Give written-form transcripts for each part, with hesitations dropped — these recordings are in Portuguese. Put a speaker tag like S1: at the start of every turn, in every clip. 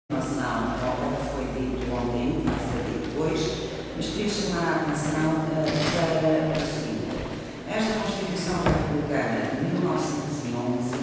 S1: relação ao que foi dito ontem, vai ser dito hoje, mas queria chamar a atenção para o seguinte. Esta Constituição Republicana de 1911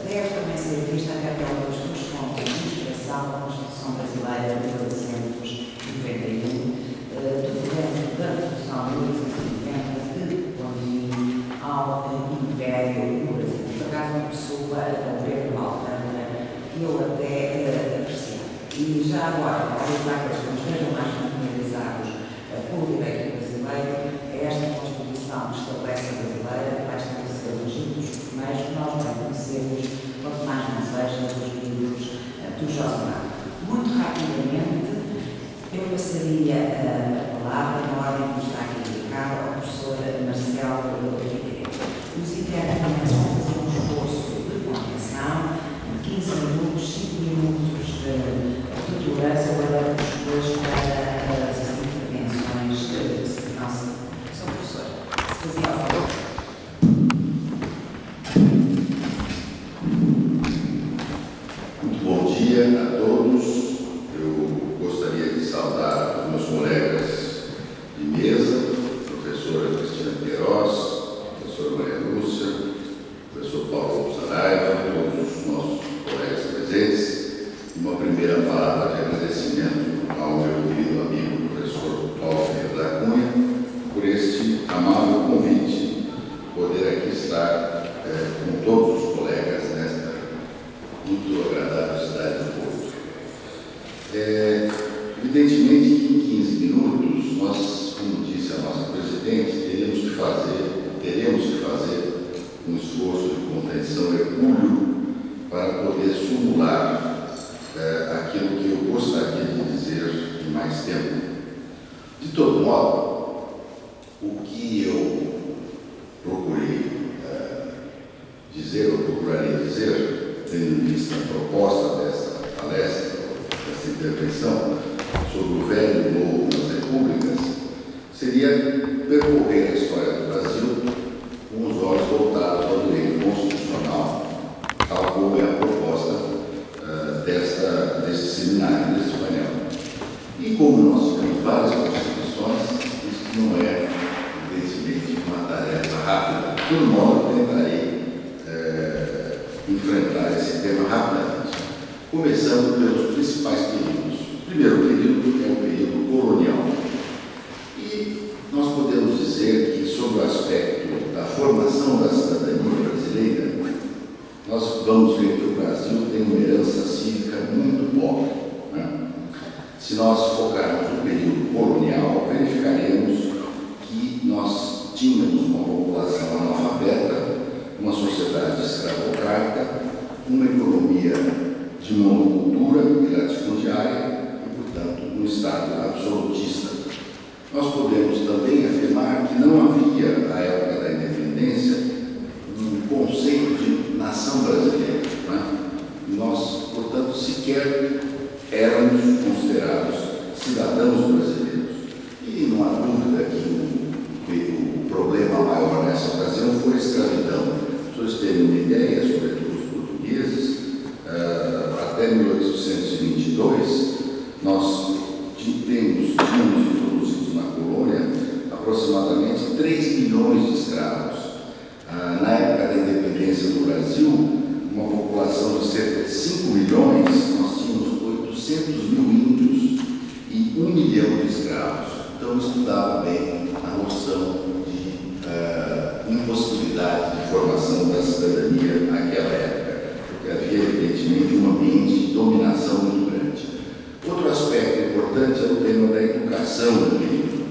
S1: deve também ser vista até pelas duas fontes de inspiração da Constituição Brasileira de 1891, do governo da Revolução de 1890, que põe fim ao Império no Brasil. Por acaso, uma pessoa a ver uma alternância que eu até apreciei. E já agora, para evitar que as coisas estejam mais familiarizados com o direito brasileiro, é esta Constituição que estabelece a brasileira, que vai estabelecer os legítimos formais que nós bem conhecemos, quanto mais não seja dos livros do José Marco. Muito rapidamente, eu passaria a palavra, na ordem que está aqui indicada, ao professor Marcelo Figueiredo. Os internos vão fazer um esforço de contenção, de 15 minutos, 5 minutos de tolerância, agora depois para as intervenções que nossa professora. Se fazia ao favor.
S2: Muito bom dia a todos. Eu gostaria de saudar os meus colegas de mesa, professora Cristina Queiroz, professora Maria Lúcia, professor Paulo Saraiva, todos os nossos colegas presentes. Uma primeira palavra de agradecimento ao meu querido amigo, professor Paulo Ferreira da Cunha, por este amável convite, poder aqui estar com todos os colegas nesta muito agradável cidade do Porto. Evidentemente que em 15 minutos, nós, como disse a nossa presidente, teremos que fazer um esforço de contenção hercúleo para poder simular aquilo que eu gostaria de dizer em mais tempo. De todo modo, o que eu procurei dizer, ou procurarei dizer, tendo em vista a proposta desta palestra, desta intervenção sobre o velho e o novo nas repúblicas, seria percorrer a história do Brasil com os olhos voltados ao direito constitucional, tal como é a proposta desse seminário, desse painel. E como nós temos várias constituições, isso não é, evidentemente, uma tarefa rápida. De todo modo, eu tentarei enfrentar esse tema rapidamente, começando pelos principais períodos. O primeiro período é o período colonial. E nós podemos dizer que, sobre o aspecto da formação da cidadania brasileira, nós vamos ver que o Brasil tem uma herança cívica muito pobre, né? Se nós focarmos no período colonial, verificaremos que nós tínhamos uma população analfabeta, uma sociedade escravocrata, uma economia de monocultura e latifundiária e, portanto, um Estado absolutista. Nós podemos também afirmar que não havia, à época da independência, um conceito de nação brasileira, né? Nós, portanto, sequer éramos considerados cidadãos brasileiros. E não há dúvida que o problema maior nessa ocasião foi a escravidão. Para vocês terem uma ideia, sobretudo os portugueses, até 1822, nós tínhamos introduzidos na colônia aproximadamente 3 milhões de escravos. Na época da independência do Brasil, uma população de cerca de 5 milhões, nós tínhamos 800 mil índios e 1 milhão de escravos. Então, isso dava bem a noção de impossibilidade de formação da cidadania naquela época, porque havia, evidentemente, um ambiente de dominação muito grande. Outro aspecto importante é o tema da educação no período.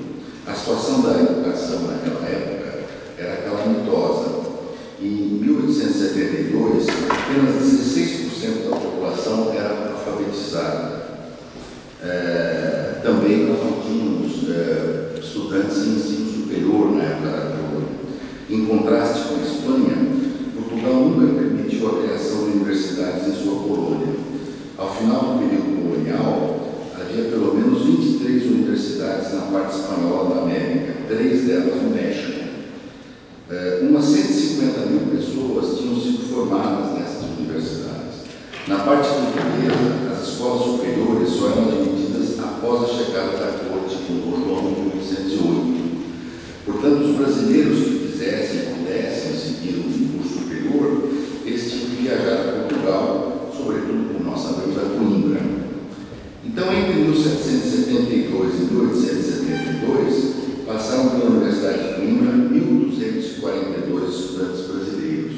S2: A situação da educação naquela época era calamitosa. Em 1872, apenas 16% da população era alfabetizada. Também nós não tínhamos estudantes em ensino superior na época da colônia. Em contraste com a Espanha, Portugal nunca permitiu a criação de universidades em sua colônia. Ao final do período colonial, havia pelo menos 23 universidades na parte espanhola da América, 3 delas no México. Umas 150 mil pessoas tinham sido formadas nessas universidades. Na parte portuguesa, as escolas superiores após a chegada da corte com o João de 1808. Portanto, os brasileiros que quisessem, pudessem seguir um curso superior, eles tinham que viajar a Portugal, sobretudo, como nós sabemos, a Coimbra. Então, entre 1772 e 1872, passaram pela Universidade de Coimbra 1.242 estudantes brasileiros.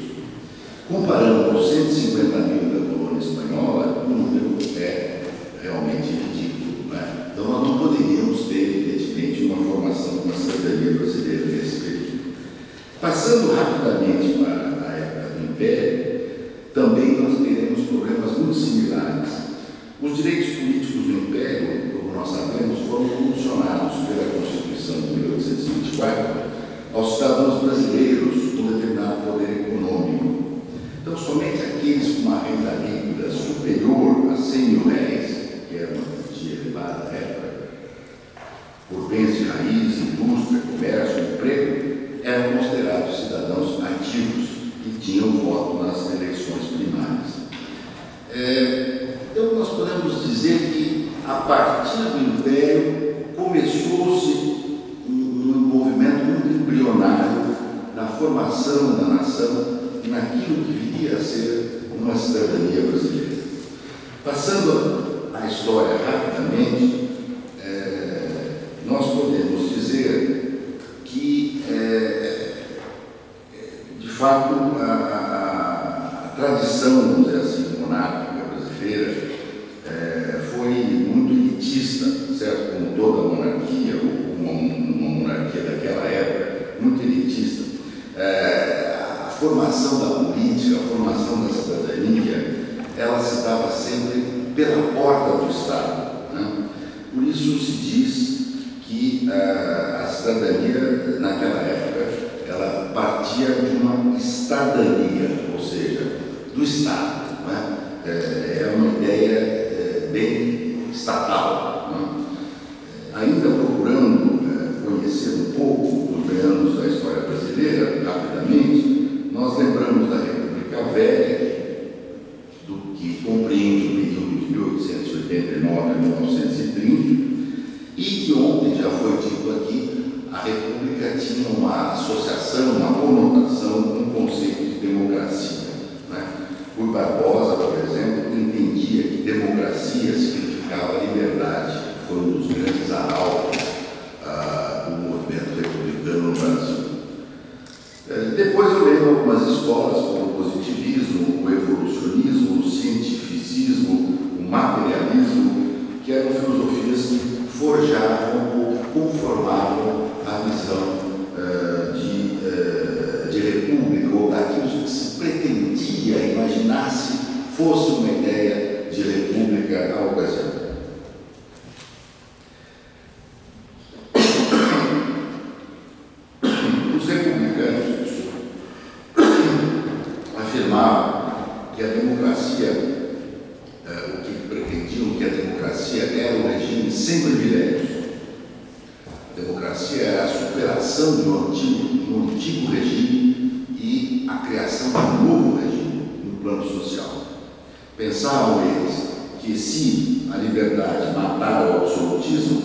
S2: Comparando com 150 mil da colônia espanhola, o número é realmente ridículo, né? Então, nós não poderíamos ter, evidentemente, uma formação com a cidadania brasileira nesse período. Passando rapidamente para a época do Império, também nós teremos problemas muito similares. Os direitos políticos do Império, como nós sabemos, foram condicionados pela Constituição de 1824 aos cidadãos brasileiros com determinado poder econômico. Então, somente aqueles com uma renda líquida superior a 100 mil réis, que era uma quantia elevada na época, por bens de raiz, indústria, comércio, emprego, eram considerados cidadãos ativos e tinham voto nas eleições primárias. Então, nós podemos dizer que, a partir do Império, começou-se um movimento muito embrionário na formação da nação e naquilo que viria a ser uma cidadania brasileira. Passando a história rapidamente, nós podemos dizer que, de fato, a tradição, vamos dizer assim, monárquica brasileira foi muito elitista, certo? Como toda monarquia, ou uma monarquia daquela época, muito elitista. A formação da política, a formação da cidadania, ela se dava sempre pela porta do Estado, né? Por isso se diz que a cidadania, naquela época, ela partia de uma estadania, ou seja, do Estado, né? É uma ideia bem estatal, né? Ainda procurando conhecer um pouco os meandros da história brasileira, rapidamente, nós lembramos da República Velha, que compreende o período de 1889 a 1930, e que ontem já foi dito aqui, a República tinha uma associação, uma conotação com o conceito de democracia, né? Rui Barbosa, por exemplo, entendia que democracia significava liberdade, foi um dos grandes arautos do movimento republicano no Brasil. Depois eu lembro algumas escolas, como o positivismo, o evolucionismo, o cientificismo, o materialismo, que eram filosofias que forjavam ou conformavam a visão de república, ou daquilo que se pretendia, imaginasse, fosse uma ideia de república à ocasião. Os republicanos afirmavam que a democracia, o que pretendiam que a democracia era um regime sem privilégios. A democracia era a superação de um antigo regime e a criação de um novo regime no plano social. Pensavam eles que se a liberdade matar o absolutismo,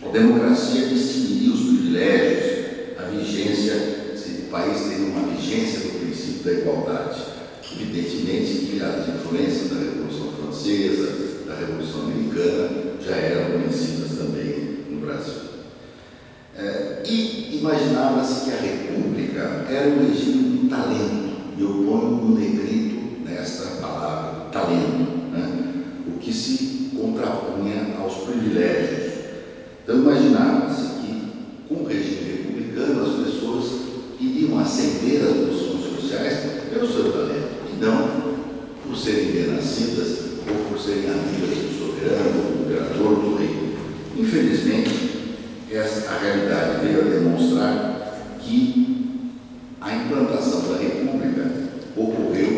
S2: a democracia extinguiria os privilégios, a vigência, se o país teria uma vigência do princípio da igualdade. Evidentemente que as influências da Revolução Francesa, da Revolução Americana, já eram conhecidas também no Brasil. E imaginava-se que a República era um regime do talento, e eu ponho um negrito nesta palavra, talento, né? O que se contrapunha aos privilégios. Então imaginava-se que, com o regime republicano, as pessoas iriam ascender às posições sociais pelo seu talento, e não por serem bem nascidas ou por serem amigas do soberano, do imperador, do rei. Infelizmente, a realidade veio a demonstrar que a implantação da República ocorreu,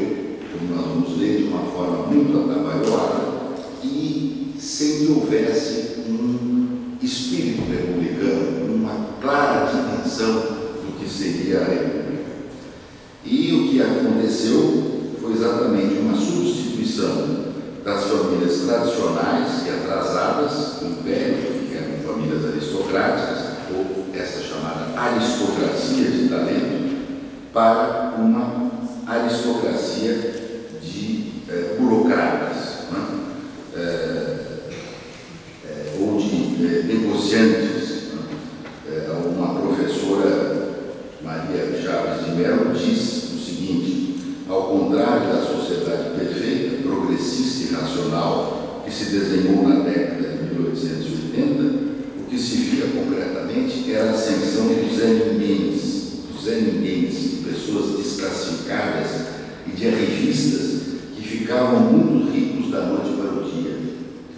S2: como nós vamos ler, de uma forma muito atabalhoada e sem que houvesse um espírito republicano, uma clara dimensão do que seria a República. E o que aconteceu foi exatamente uma substituição das famílias tradicionais e atrasadas chamadas impérios, que eram famílias aristocráticas, ou essa chamada aristocracia de talento, para uma aristocracia de burocratas, ou de negociantes. Uma professora, Maria Chaves de Mello, diz o seguinte: ao contrário da sociedade perfeita, progressista e racional que se desenhou na década de 1880, o que se via concretamente era a ascensão dos Zé Ninguéns, pessoas desclassificadas e de arrivistas que ficavam muito ricos da noite para o dia.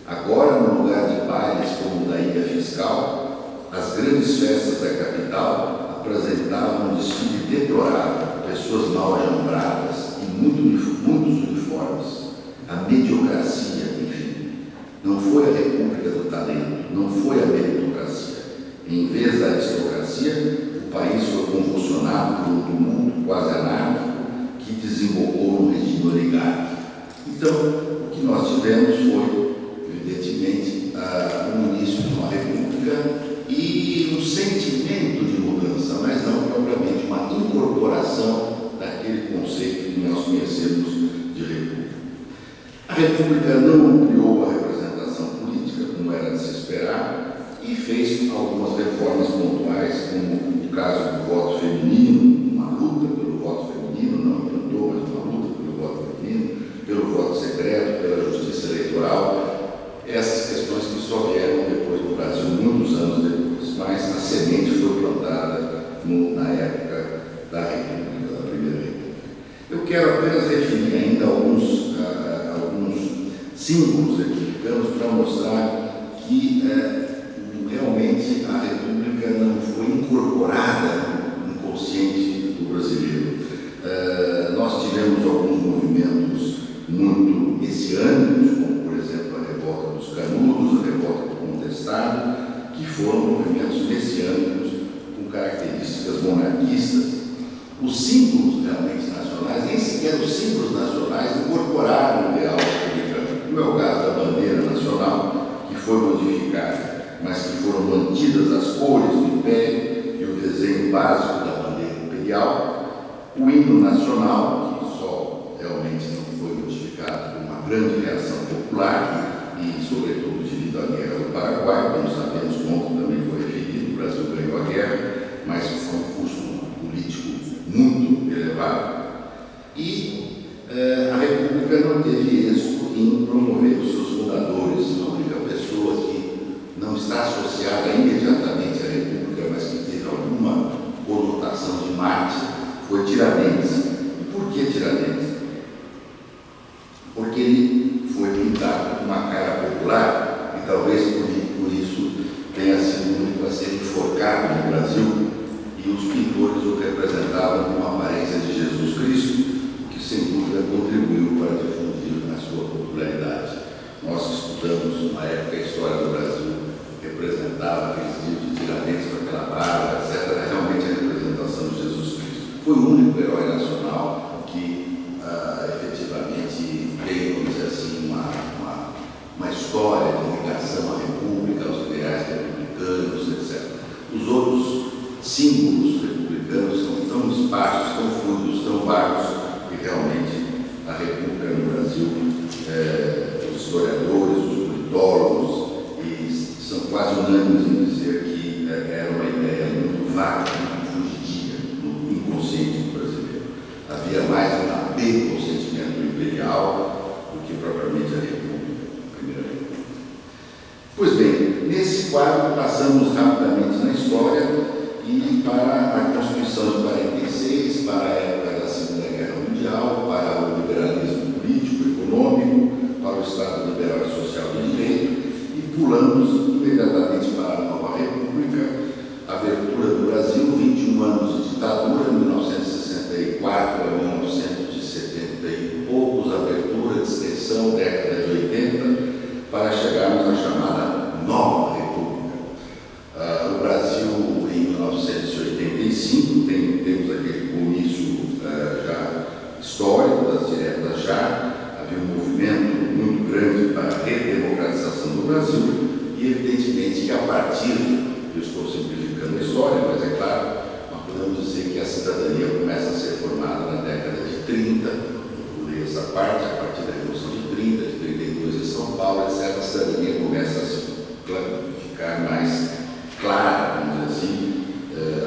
S2: Agora, no lugar de bailes como o da Ilha Fiscal, as grandes festas da capital apresentavam um desfile deplorável, pessoas mal ajambradas e muitos uniformes. A mediocracia, enfim. Não foi a república do talento, não foi a meritocracia. Em vez da aristocracia, o país foi convulsionado por um tumulto quase anárquico que desembocou num regime oligárquico. Então, o que nós tivemos foi, evidentemente, o início de uma república e um sentimento de mudança, mas não propriamente uma incorporação daquele conceito que nós conhecemos de república. A república não ampliou a representação política, como era de se esperar, e fez algumas reformas pontuais, como o caso do voto feminino, uma luta pelo voto feminino, não implantou, mas uma luta pelo voto feminino, pelo voto secreto, pela justiça eleitoral, essas questões que só vieram depois no Brasil, muitos anos depois, mas a semente foi plantada na época da República, da Primeira República. Eu quero apenas referir ainda alguns símbolos republicanos para mostrar que realmente a República não foi incorporada no inconsciente do brasileiro. Nós tivemos alguns movimentos muito messiânicos, como, por exemplo, a Revolta dos Canudos, a Revolta do Contestado, que foram movimentos messiânicos com características monarquistas. Os símbolos realmente nacionais, nem sequer os símbolos nacionais incorporaram o ideal republicano. No meu caso, da bandeira nacional, que foi modificada, mas que foram mantidas as cores do Império e o desenho básico da bandeira imperial. O hino nacional, que só realmente não foi modificado por uma grande reação popular e, sobretudo, devido à Guerra do Paraguai, como sabemos, ontem também foi referido, o Brasil ganhou a guerra, mas foi um custo político muito elevado. E a República não teve êxito em promover os seus fundadores. A única pessoa que não está associada imediatamente à República, mas que teve alguma conotação de mártir, foi Tiradentes. E por que Tiradentes? Porque ele foi pintado com uma cara popular e talvez por isso tenha sido o único a ser enforcado no Brasil, e os pintores o representavam com a aparência de Jesus Cristo, o que sem dúvida contribuiu para difundir a sua popularidade. Nós estudamos uma época a história do Brasil, representava aqueles livros de Tiradentes com aquela barba, etc. Realmente a representação de Jesus Cristo. Foi o único herói nacional que efetivamente tem, vamos dizer assim, uma história de ligação à República, aos ideais republicanos, etc. Os outros símbolos republicanos são tão esparsos, tão fluidos, tão vagos, que realmente a República no Brasil, os historiadores, os politólogos, são quase unânimes em dizer que era uma ideia muito vaga, muito fugidia no inconsciente do brasileiro. Havia mais um apego ao sentimento imperial do que propriamente a República, a Primeira República. Pois bem, nesse quadro passamos rapidamente na história e para a Constituição de 46, para a época da Segunda Guerra Mundial, para o liberalismo político e econômico, para o Estado liberal e social de direito, e pulamos imediatamente para a Nova República, abertura do Brasil, 21 anos de ditadura, 1964 a 1970 e poucos, abertura, distensão, década de 80, para chegarmos à chamada Nova República. O Brasil, em 1985, temos aquele comício já histórico das diretas já, havia um movimento muito grande para a redemocratização do Brasil, que a partir, eu estou simplificando a história, mas é claro, nós podemos dizer que a cidadania começa a ser formada na década de 30, eu li essa parte, a partir da Revolução de 30, de 32 em São Paulo, etc., a cidadania começa a se ficar mais clara, vamos dizer assim,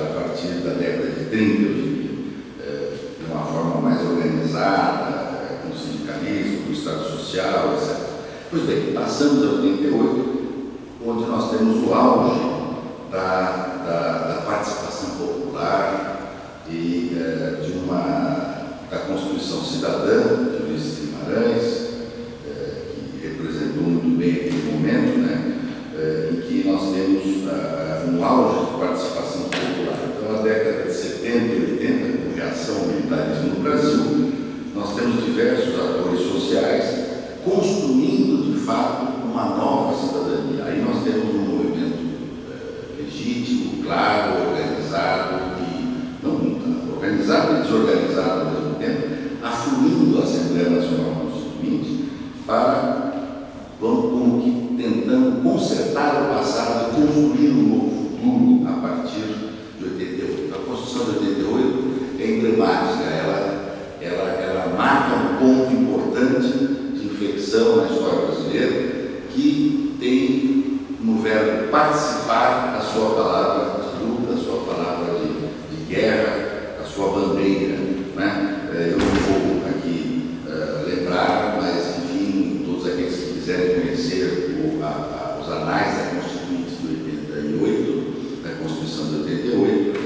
S2: a partir da década de 30, eu diria, de uma forma mais organizada, com o sindicalismo, com o Estado Social, etc. Pois bem, passamos a 88, onde nós temos o auge da participação popular e da Constituição Cidadã, de Luiz Guimarães, que representou muito bem aquele momento, né, em que nós temos um auge de participação popular. Então, na década de 70 e 80, com reação ao militarismo no Brasil, nós temos diversos atores sociais construindo, de fato, uma nova cidadania. Aí nós temos um movimento legítimo, claro, organizado e desorganizado ao mesmo tempo, afluindo a Assembleia Nacional Constituinte para, como que tentando consertar o passado e construir um novo futuro a partir de 88. A Constituição de 88 é emblemática, ela marca um ponto importante de inflexão na história brasileira, que tem no verbo participar a sua palavra de luta, a sua palavra de guerra, a sua bandeira, né? Eu não vou aqui lembrar, mas enfim, todos aqueles que quiserem conhecer os anais da Constituinte de 88, da Constituição de 88,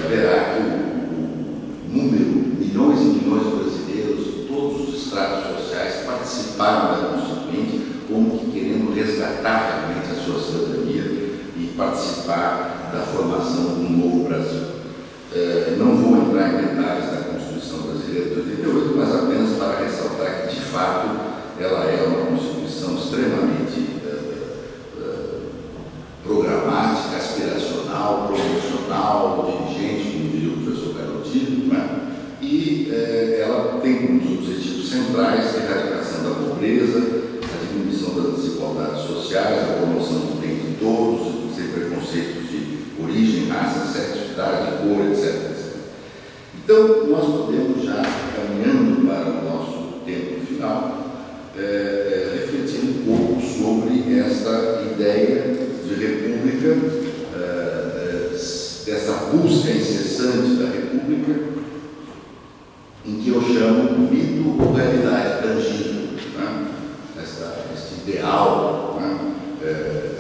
S2: verá que o número, milhões e milhões de brasileiros, todos os estratos sociais participaram da Constituinte, como que querendo resgatar realmente a sua cidadania e participar da formação de um novo Brasil. Não vou entrar em detalhes da Constituição Brasileira de 88, mas apenas para ressaltar que, de fato, ela é uma Constituição extremamente programática, aspiracional, promocional, dirigente, como diria o professor Garotinho, né? E ela tem como objetivos centrais a erradicação da pobreza, a diminuição das desigualdades sociais, a promoção do bem de todos, sem preconceitos de origem, raça, sexo, idade, cor, etc. Então, nós podemos já, caminhando para o nosso tempo final, refletir um pouco sobre essa ideia de república, dessa busca incessante da república, em que eu chamo mito ou realidade tangível, né? Este ideal, né?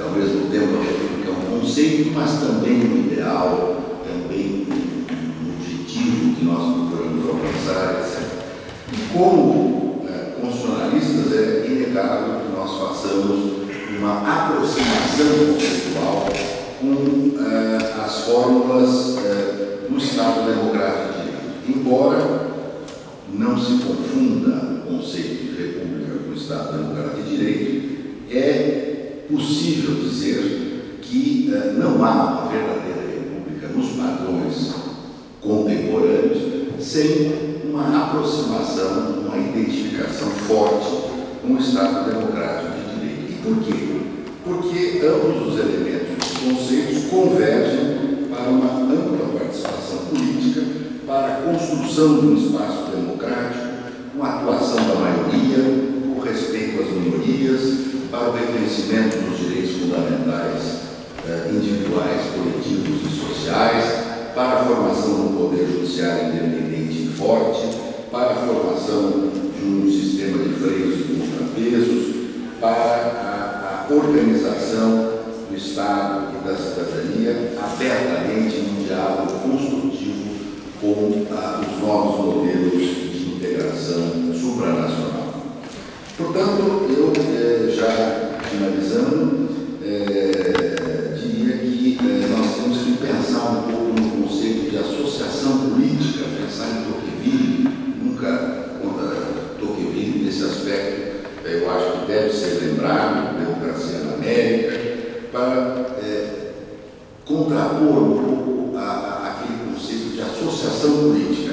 S2: Ao mesmo tempo a república é um conceito, mas também um ideal, também um objetivo que nós procuramos alcançar, etc. E como constitucionalistas é inegável que nós façamos uma aproximação conceitual com as fórmulas do Estado Democrático de Direito. Embora não se confunda o conceito de república com o Estado Democrático de Direito, é possível dizer que não há uma verdadeira república nos padrões contemporâneos sem uma aproximação, uma identificação forte com o Estado Democrático de Direito. E por quê? Porque ambos os elementos dos conceitos convergem para uma ampla participação política, para a construção de um espaço democrático, com a atuação da maioria, com respeito às minorias, para o reconhecimento dos direitos fundamentais individuais, coletivos e sociais, para a formação de um poder judiciário independente e forte, para a formação de um sistema de freios e contrapesos, para a organização do Estado e da cidadania abertamente num diálogo construtivo com os novos modelos de integração supranacional. Portanto, eu, já finalizando, diria que nós temos que pensar um pouco no conceito de associação política, pensar em Tocqueville, nunca Tocqueville nesse aspecto, eu acho que deve ser lembrado, Democracia na América, para contrapor um pouco aquele conceito de associação política.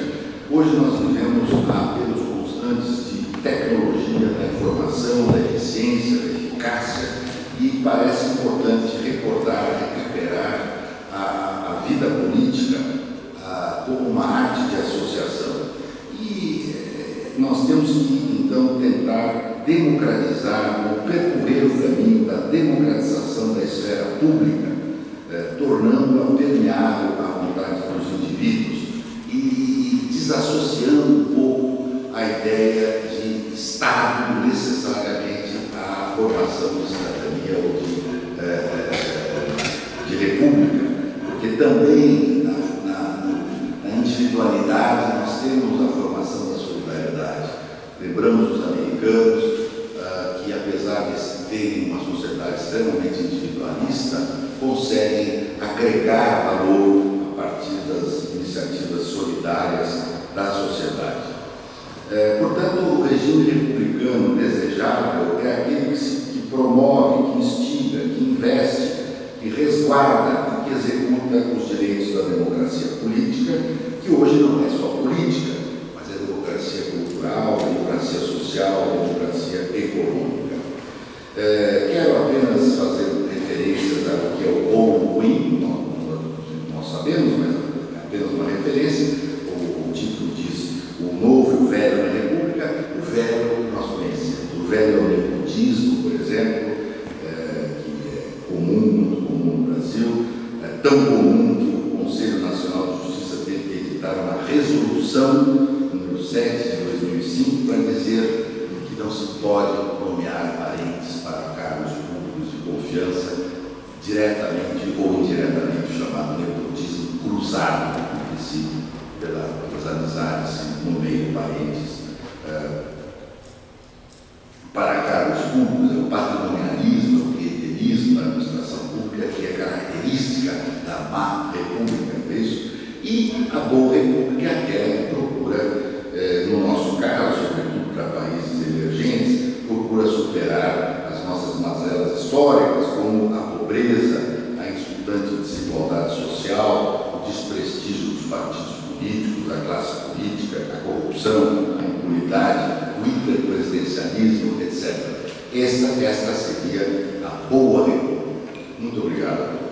S2: Hoje nós vivemos apelos constantes de tecnologia, da informação, da eficiência, da eficácia, e parece importante recordar como uma arte de associação. E nós temos que, então, tentar democratizar ou percorrer o caminho da democratização da esfera pública, tornando-a permeável à vontade dos indivíduos e desassociando um pouco a ideia de Estado necessariamente à formação de cidadania ou de república, porque também na individualidade nós temos a formação da solidariedade. Lembramos os americanos que, apesar de terem uma sociedade extremamente individualista, conseguem agregar valor a partir das iniciativas solidárias da sociedade. Portanto, o regime republicano desejável é aquele que promove, que instiga, que investe, que resguarda e que executa os direitos da democracia política, que hoje não é só política, mas é democracia cultural, democracia social, democracia econômica. Quero apenas fazer referências ao que é o bom e o ruim, nós sabemos, mas é apenas uma referência. O título diz o novo e o velho na República. O velho nós conhecemos. O velho é o nepotismo, por exemplo, que é comum, muito comum no Brasil, tão comum que o Conselho Nacional de Justiça teve que editar uma resolução número 7 de 2005 para dizer que não se pode nomear parentes para cargos públicos de confiança diretamente ou indiretamente, chamado nepotismo cruzado, no princípio, pelas amizades no meio parentes para cargos públicos. É o patrimonialismo, o clientelismo da administração pública, que é característica da má república, é isso? E a boa república é aquela que procura, no nosso caso, sobretudo para países emergentes, procura superar as nossas mazelas históricas, como a pobreza, a insultante desigualdade social, o desprestígio dos partidos políticos, da classe política, a corrupção, a impunidade, o hiperpresidencialismo, etc. Esta seria a boa república. Muito obrigado a todos.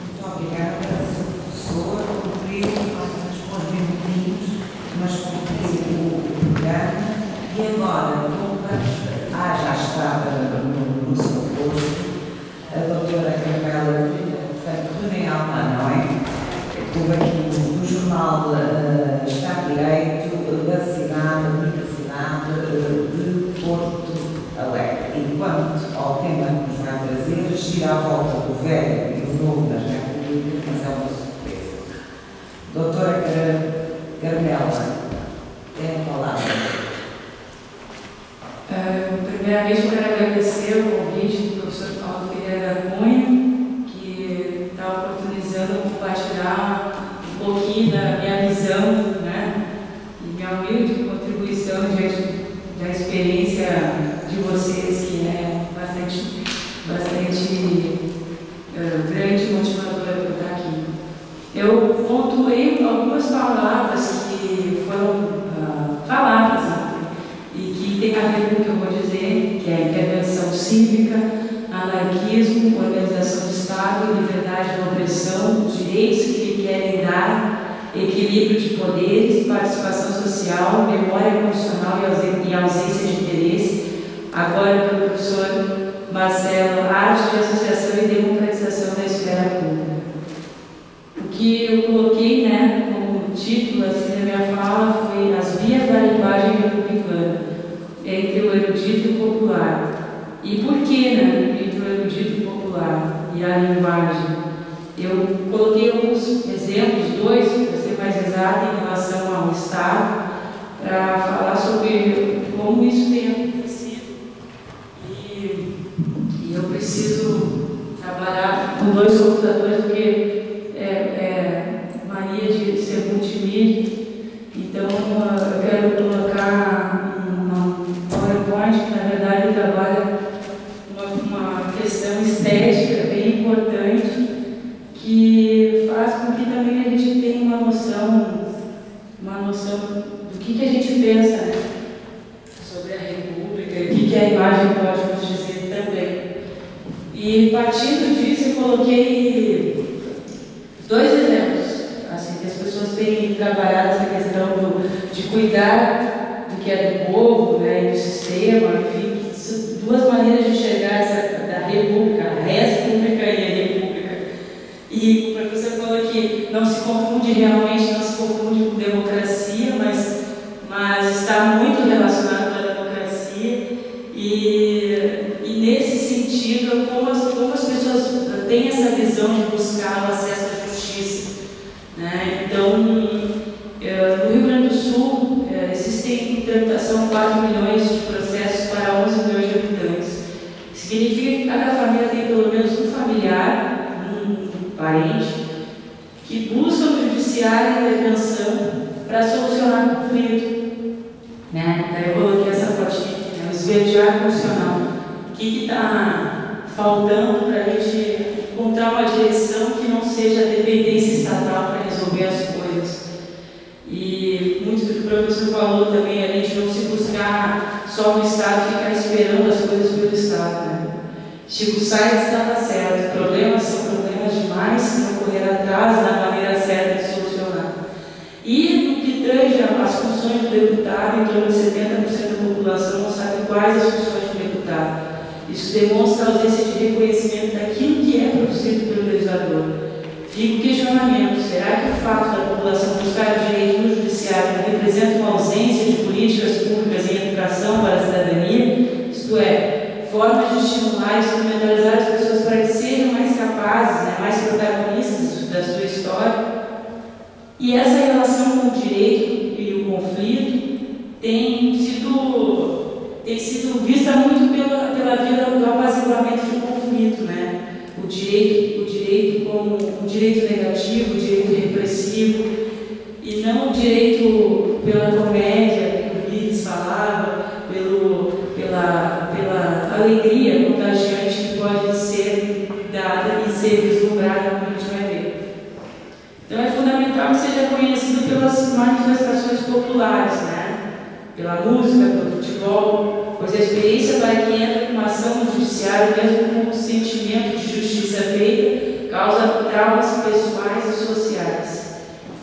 S1: Muito obrigada, professor. Cumpriu, nós responder minutinhos, mas cumpriu o programa. E agora, já está no seu posto, a doutora Carmela, portanto, René Alma, não é? Estou aqui no Jornal Estado de Direito da cidade, Universidade de Porto Alegre. Enquanto ao tema que nos vai trazer, gira à volta do velho e do novo das repúblicas, mas é uma surpresa. Doutora Carmela, tem a palavra.
S3: Primeiramente, eu quero agradecer o convite do professor Paulo Ferreira Cunha, que está oportunizando compartilhar um pouquinho da minha visão, né, e minha humilde contribuição diante da experiência de vocês, que é bastante grande e motivadora por estar aqui. Eu pontuei algumas palavras que foram faladas, e que tem a ver com o que eu vou dizer, que é intervenção cívica, anarquismo, organização do Estado, liberdade da opressão, direitos que lhe querem dar, equilíbrio de poderes, participação social, memória constitucional e ausência de interesse. Agora, pelo professor Marcelo, arte de associação e democratização da esfera pública. O que eu coloquei, né, como título assim, da minha fala foi As Vias da Linguagem Republicana, entre o erudito e o popular. E por que, né, entre o erudito e o popular e a linguagem? Eu coloquei alguns exemplos, dois, para ser mais exato, em relação ao Estado, para falar sobre como isso tem acontecido. E eu preciso trabalhar com dois computadores, porque mania de ser multimídia. Então, eu quero colocar um PowerPoint que, na verdade, trabalha uma questão estética bem importante, que faz com que também a gente tenha uma noção do que a gente pensa, né, sobre a República e o que a imagem pode nos dizer também. partindo disso, eu coloquei 2 exemplos, assim, que as pessoas têm trabalhado essa questão de cuidar do que é do povo, né, e do sistema, enfim, 2 maneiras de enxergar da república, a república e a república. E o professor falou que não se confunde realmente, não se confunde com democracia, mas está muito relacionado com a democracia. E nesse sentido, como as pessoas têm essa visão de buscar o acesso à justiça, né? Então, no Rio Grande do Sul, existem em tramitação 4 milhões de processos para 11 milhões de habitantes. Significa que cada família tem pelo menos um familiar, um parente, que busca no judiciário a intervenção para solucionar o conflito. Né? Daí eu coloquei essa fotinha aqui, né? O esverdear funcional. O que está faltando para a gente encontrar uma direção que não seja a dependência estatal para resolver as coisas? E muito do que o professor falou também, a gente não se buscar só no Estado, ficar esperando as coisas pelo Estado. Né? Chico Sainz estava certo, problemas são problemas demais se não correr atrás da maneira certa de solucionar. E no que tange as funções do deputado, em torno de 70% da população não sabe quais as funções do deputado. Isso demonstra a ausência de reconhecimento daquilo que é produzido pelo legislador. Fica o questionamento: será que o fato da população buscar direito no judiciário representa uma ausência de políticas públicas em educação para a cidadania? Isto é, formas de estimular e instrumentalizar as pessoas para que sejam mais capazes, né, mais protagonistas da sua história. E essa relação com o direito e o conflito tem sido vista muito pela via do apaziguamento de conflito, né? O direito como um direito negativo, um direito repressivo, e não o direito pela comédia, que o Vives falava, pela alegria contagiante que pode ser dada e ser vislumbrada, como a gente vai ver. Então é fundamental que seja conhecido pelas manifestações populares, né? Pela música, pelo futebol, pois a experiência para quem entra com uma ação no judiciário, mesmo com o sentimento de justiça feita, causa traumas pessoais e sociais.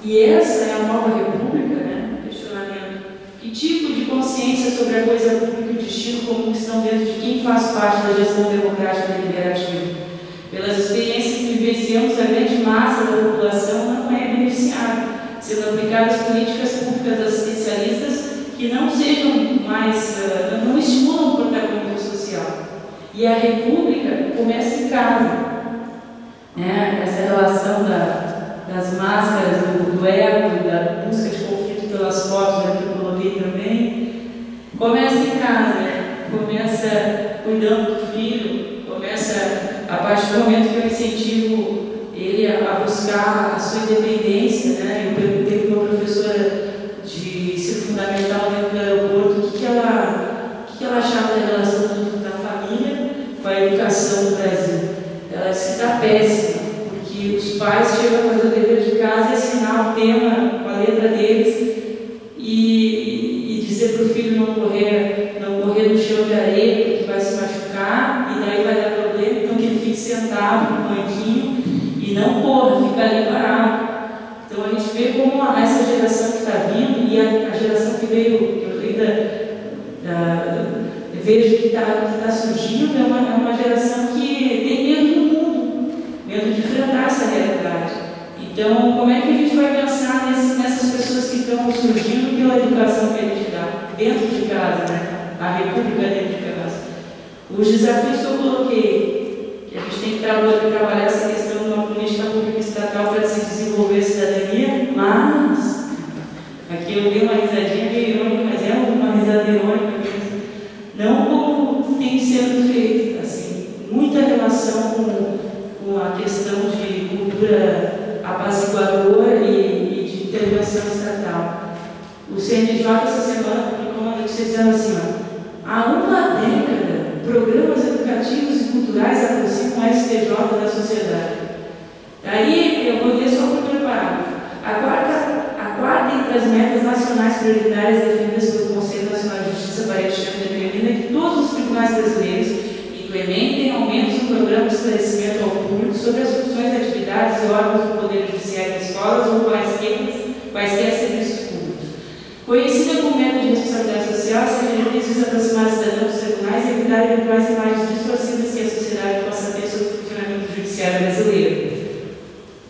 S3: E essa é a nova república, né? Questionamento. Que tipo de consciência sobre a coisa pública e o destino comum estão dentro de quem faz parte da gestão democrática e deliberativa? Pelas experiências que vivenciamos, a grande massa da população não é beneficiada, sendo aplicadas políticas públicas assistencialistas que não sejam mais, não estimulam o protagonismo social. E a república começa em casa. Né? Essa relação das máscaras, do ego, da busca de conflito pelas fotos, que eu coloquei também, começa em casa, né? Começa cuidando do filho, começa a partir do momento que eu incentivo ele a buscar a sua independência. Né? Eu perguntei para uma professora de ensino fundamental dentro do aeroporto o que ela achava da relação da família com a educação no Brasil. Ela disse que está péssima, porque os pais chegam a fazer o dever de casa e assinar o tema com a letra deles e dizer para o filho não correr no chão de areia, porque vai se machucar e daí vai dar problema, então que ele fique sentado no banquinho e não corra, fica ali parado. Então a gente vê como essa geração que está vindo e a geração que veio, que eu ainda vejo que está surgindo, é uma geração que tem medo do mundo, medo de enfrentar essa realidade. Então, como é que a gente vai pensar nessas pessoas que estão surgindo pela educação que a gente dá dentro de casa, né? A república dentro de casa? Os desafios que eu coloquei, que a gente tem que trabalhar essa questão de uma política pública estatal para se desenvolver a cidadania, mas aqui eu dei uma risadinha meio irônica, mas é uma risada irônica mesmo. Não como tem sendo feito, assim, muita relação com a questão de cultura apaziguadora e de intervenção estatal. O CNJ essa semana publicou uma notícia dizendo assim: há uma década, programas educativos e culturais aproximam a STJ da sociedade. Aí eu vou ler só o primeiro parágrafo. A quarta entre as metas nacionais prioritárias definidas pelo Conselho Nacional de Justiça para este ano determina que todos os tribunais brasileiros, incluindo implementem aumentos no programa de esclarecimento ao público sobre as funções, atividades e órgãos do Poder Judiciário em escolas ou quaisquer serviços públicos. Conhecida como método de responsabilidade social, essa diretriz visa aproximar cidadãos dos tribunais e evitar eventuais imagens distorcidas que a sociedade possa ter sobre o funcionamento do judiciário brasileiro.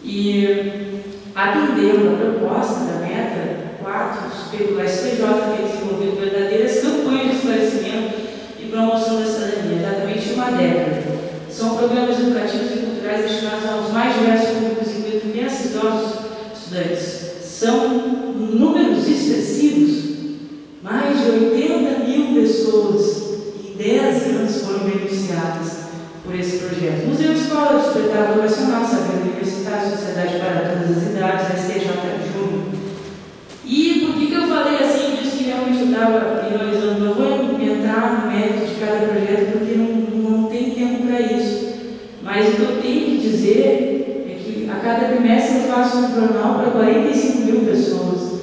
S3: E, atendendo a proposta da meta 4, pelo STJ, tem desenvolvido verdadeiras campanhas de esclarecimento e promoção da cidadania, exatamente uma década. São programas educativos e culturais destinados aos mais diversos públicos, incluindo crianças, idosos, estudantes. São números expressivos. Mais de 80 mil pessoas em 10 anos foram beneficiadas por esse projeto. Museu Escola, Despertar Vocacional, Saber Universitário, Sociedade para Todas as Idades, a STJ Júnior. E por que eu falei assim, disso que realmente eu estava ironizando? Eu vou entrar no mérito de cada projeto porque não tem tempo para isso. Mas o que eu tenho que dizer é que a cada trimestre eu faço um jornal para 45 mil pessoas.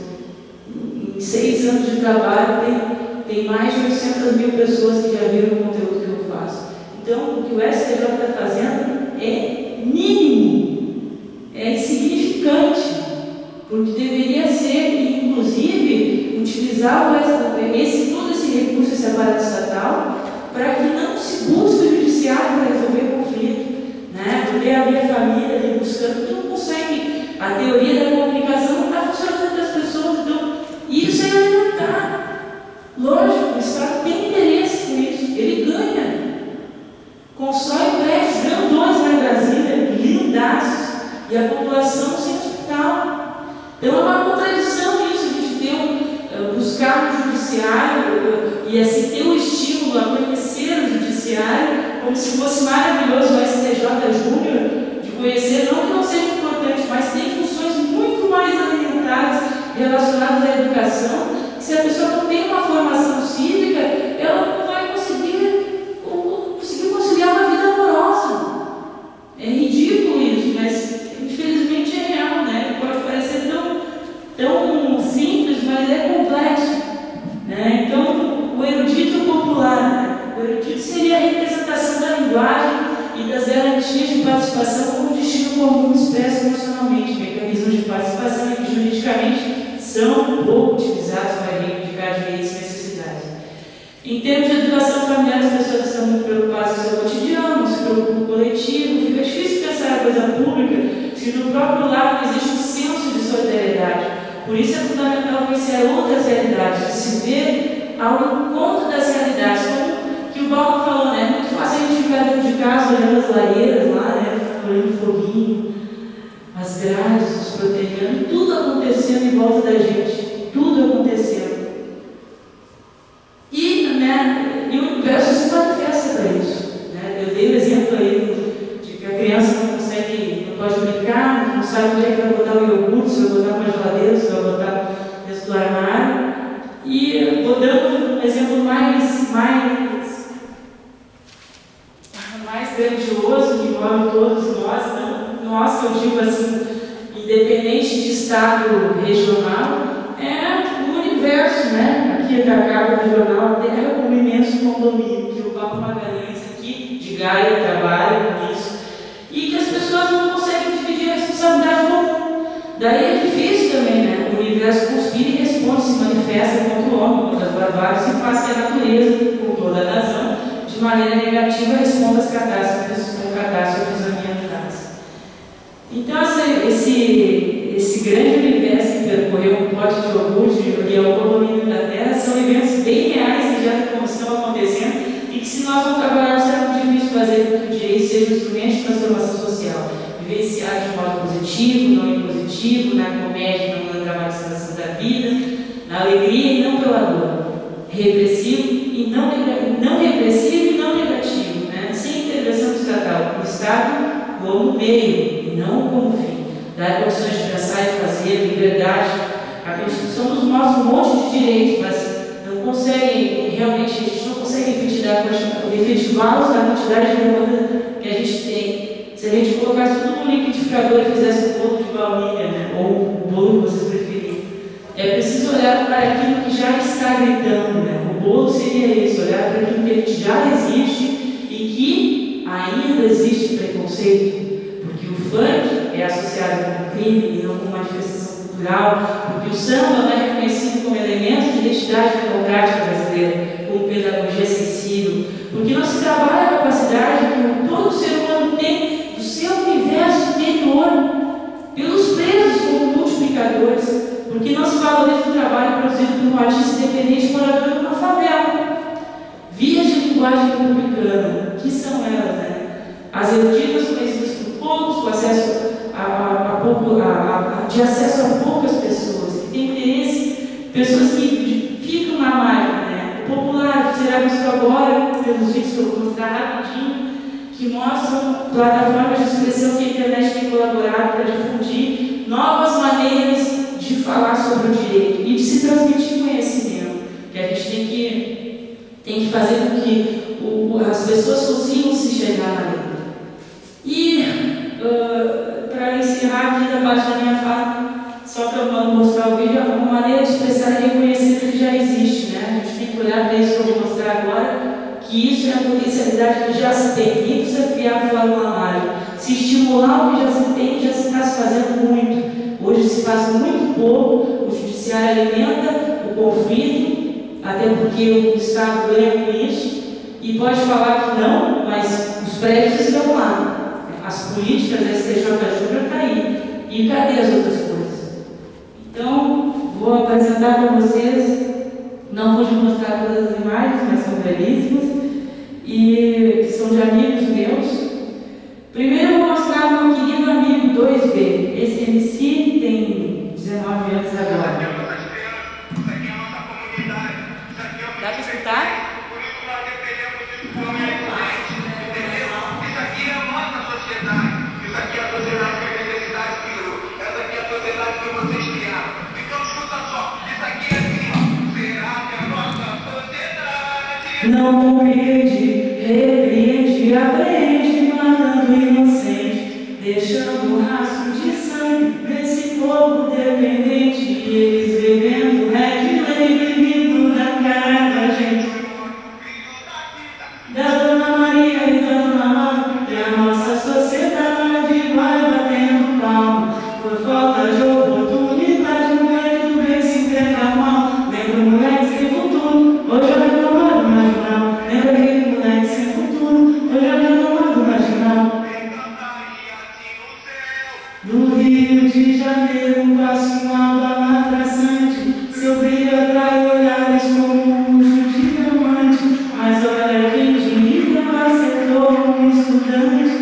S3: Em 6 anos de trabalho tem mais de 800 mil pessoas que já viram o conteúdo que eu faço. Então, o que o STJ está fazendo é mínimo, é insignificante, porque deveria ser, inclusive, utilizar todo esse recurso, esse aparato estatal, para que não se busque o judiciário para resolver conflito, né? Porque a minha família ali buscando, que não consegue, a teoria da comunicação não está funcionando entre as pessoas, então isso é elementar. Lógico, o Estado tem interesse com isso, ele ganha. Constrói prédios grandões lá em Brasília, lindaços, e a população sem hospital. Então é uma contradição isso, a gente ter buscar no judiciário e assim ter o estímulo a conhecer o judiciário como se fosse maravilhoso o STJ Júnior, de conhecer, não que não seja importante, mas tem funções muito mais alimentadas relacionadas à educação, que se a pessoa não tem uma formação cívica, ela não vai conseguir conciliar uma vida amorosa. É ridículo isso, mas infelizmente é real, né? Pode parecer tão simples, mas é complexo, né? Então, o erudito popular, né? O erudito seria a representação da linguagem e das garantias de participação como destino comum expresso emocionalmente, mecanismos de participação e que juridicamente são pouco utilizados para reivindicar direitos e necessidades. Em termos de educação familiar, as pessoas estão muito preocupadas com o seu cotidiano, se preocupam com o coletivo. Fica difícil pensar a coisa pública se no próprio lar não existe um senso de solidariedade. Por isso é fundamental conhecer outras realidades, de se ver ao encontro das realidades. Como que o Balma falou, né? É muito fácil a gente ficar dentro de casa olhando as lareiras lá, né? Olhando o foguinho, as grades, os protegidos, tudo acontecendo em volta da gente, tudo acontecendo. E o universo se manifesta para isso, né? Eu dei o exemplo aí de que a criança não pode brincar, não sabe onde é que vai botar o iogurte, se vai botar na geladeira, se vai botar dentro do armário. E vou dando um exemplo mais grandioso, que envolve todos nós, não nós que eu digo assim, independente de estado regional, é o universo, né? Aqui da capa do jornal, é um imenso condomínio, que o Papo Magalhães aqui, de Gaia, trabalha com isso, e que as pessoas não conseguem dividir a responsabilidade comum. Daí é difícil também, né? O universo conspira e responde, se manifesta contra o homem, contra as barbáries, e faz que a natureza, com toda a razão, de maneira negativa, responda às catástrofes com catástrofes ambientais. Então, esse grande universo que percorreu um pote de iogurte e ao condomínio da Terra são eventos bem reais que já estão acontecendo e que, se nós não trabalharmos, será muito difícil fazer com que o direito seja um instrumento de transformação social, vivenciado de modo positivo, não impositivo, na comédia, não na dramatização da vida, na alegria e não pela dor, repressivo e não repressivo e não negativo, né? Sem intervenção estatal, o Estado como meio e não como fim, dar condições de pensar e fazer, liberdade. A Constituição nos mostra um monte de direitos, mas não consegue realmente, a gente não consegue efetivá-los na quantidade de demanda que a gente tem. Se a gente colocasse tudo no liquidificador e fizesse um bolo de baunilha, né? Ou o bolo que vocês preferirem, é preciso olhar para aquilo que já está gritando, né? O bolo seria isso, olhar para aquilo que já existe e que ainda existe preconceito, porque o funk é associado com crime e não com manifestação cultural, porque o samba não é reconhecido como elemento de identidade democrática brasileira, como pedagogia sensível, porque não se trabalha a capacidade que todo ser humano tem do seu universo interior, pelos presos como multiplicadores, porque não se valoriza o trabalho produzido por um artista independente morador de uma favela. Vias de linguagem republicana, que são elas, né? As eruditas conhecidas por poucos, com acesso de acesso a poucas pessoas, que têm interesse, pessoas que ficam na máquina, né? O popular, que será visto agora pelos vídeos que eu vou mostrar rapidinho, que mostram plataformas de expressão que a internet tem colaborado para difundir novas maneiras de falar sobre o direito e de se transmitir conhecimento, que a gente tem que fazer com que as pessoas consigam se chegar na lei. E, para encerrar aqui da parte da minha fala, só para eu mostrar o vídeo, uma maneira de expressar e reconhecer que já existe, né? A gente tem que olhar para isso que eu vou mostrar agora, que isso é a potencialidade que já se tem, nem precisa criar fórmula mágica. Se estimular o que já se tem, já se está se fazendo muito. Hoje se faz muito pouco, o judiciário alimenta o conflito, até porque o Estado ganha com isso, e pode falar que não, mas os prédios estão lá. As políticas da STJ Júnior estão aí. E cadê as outras coisas? Então, vou apresentar para vocês, não vou te mostrar todas as imagens, mas são belíssimas, e que são de amigos meus. Primeiro eu vou mostrar meu querido amigo 2B. Esse MC tem 19 anos agora. Dá para escutar?
S4: Isso aqui é a nossa sociedade. Isso aqui é a sociedade que a universidade criou. Essa aqui é a sociedade que vocês criaram. Então escuta só. Isso aqui é assim, ó. Será que a nossa sociedade
S3: não compreende, repreende, aprende, matando inocente, deixando um rastro de sangue nesse povo dependente, e eles bebendo Red Label, vindo na cara da gente, da Dona Maria e da Dona Mãe, e a nossa sociedade vai batendo palma, por falta de oportunidade, o moleque do bem se entrega a mão, lembra o moleque sem futuro, hoje eu reclamado marginal, lembra aquele moleque sem futuro, hoje eu reclamado marginal. No Rio de Janeiro, passo uma bala traçante, seu brilho atrai olhares como um luxo de diamante, mas olha quem diria, acertou um estudante.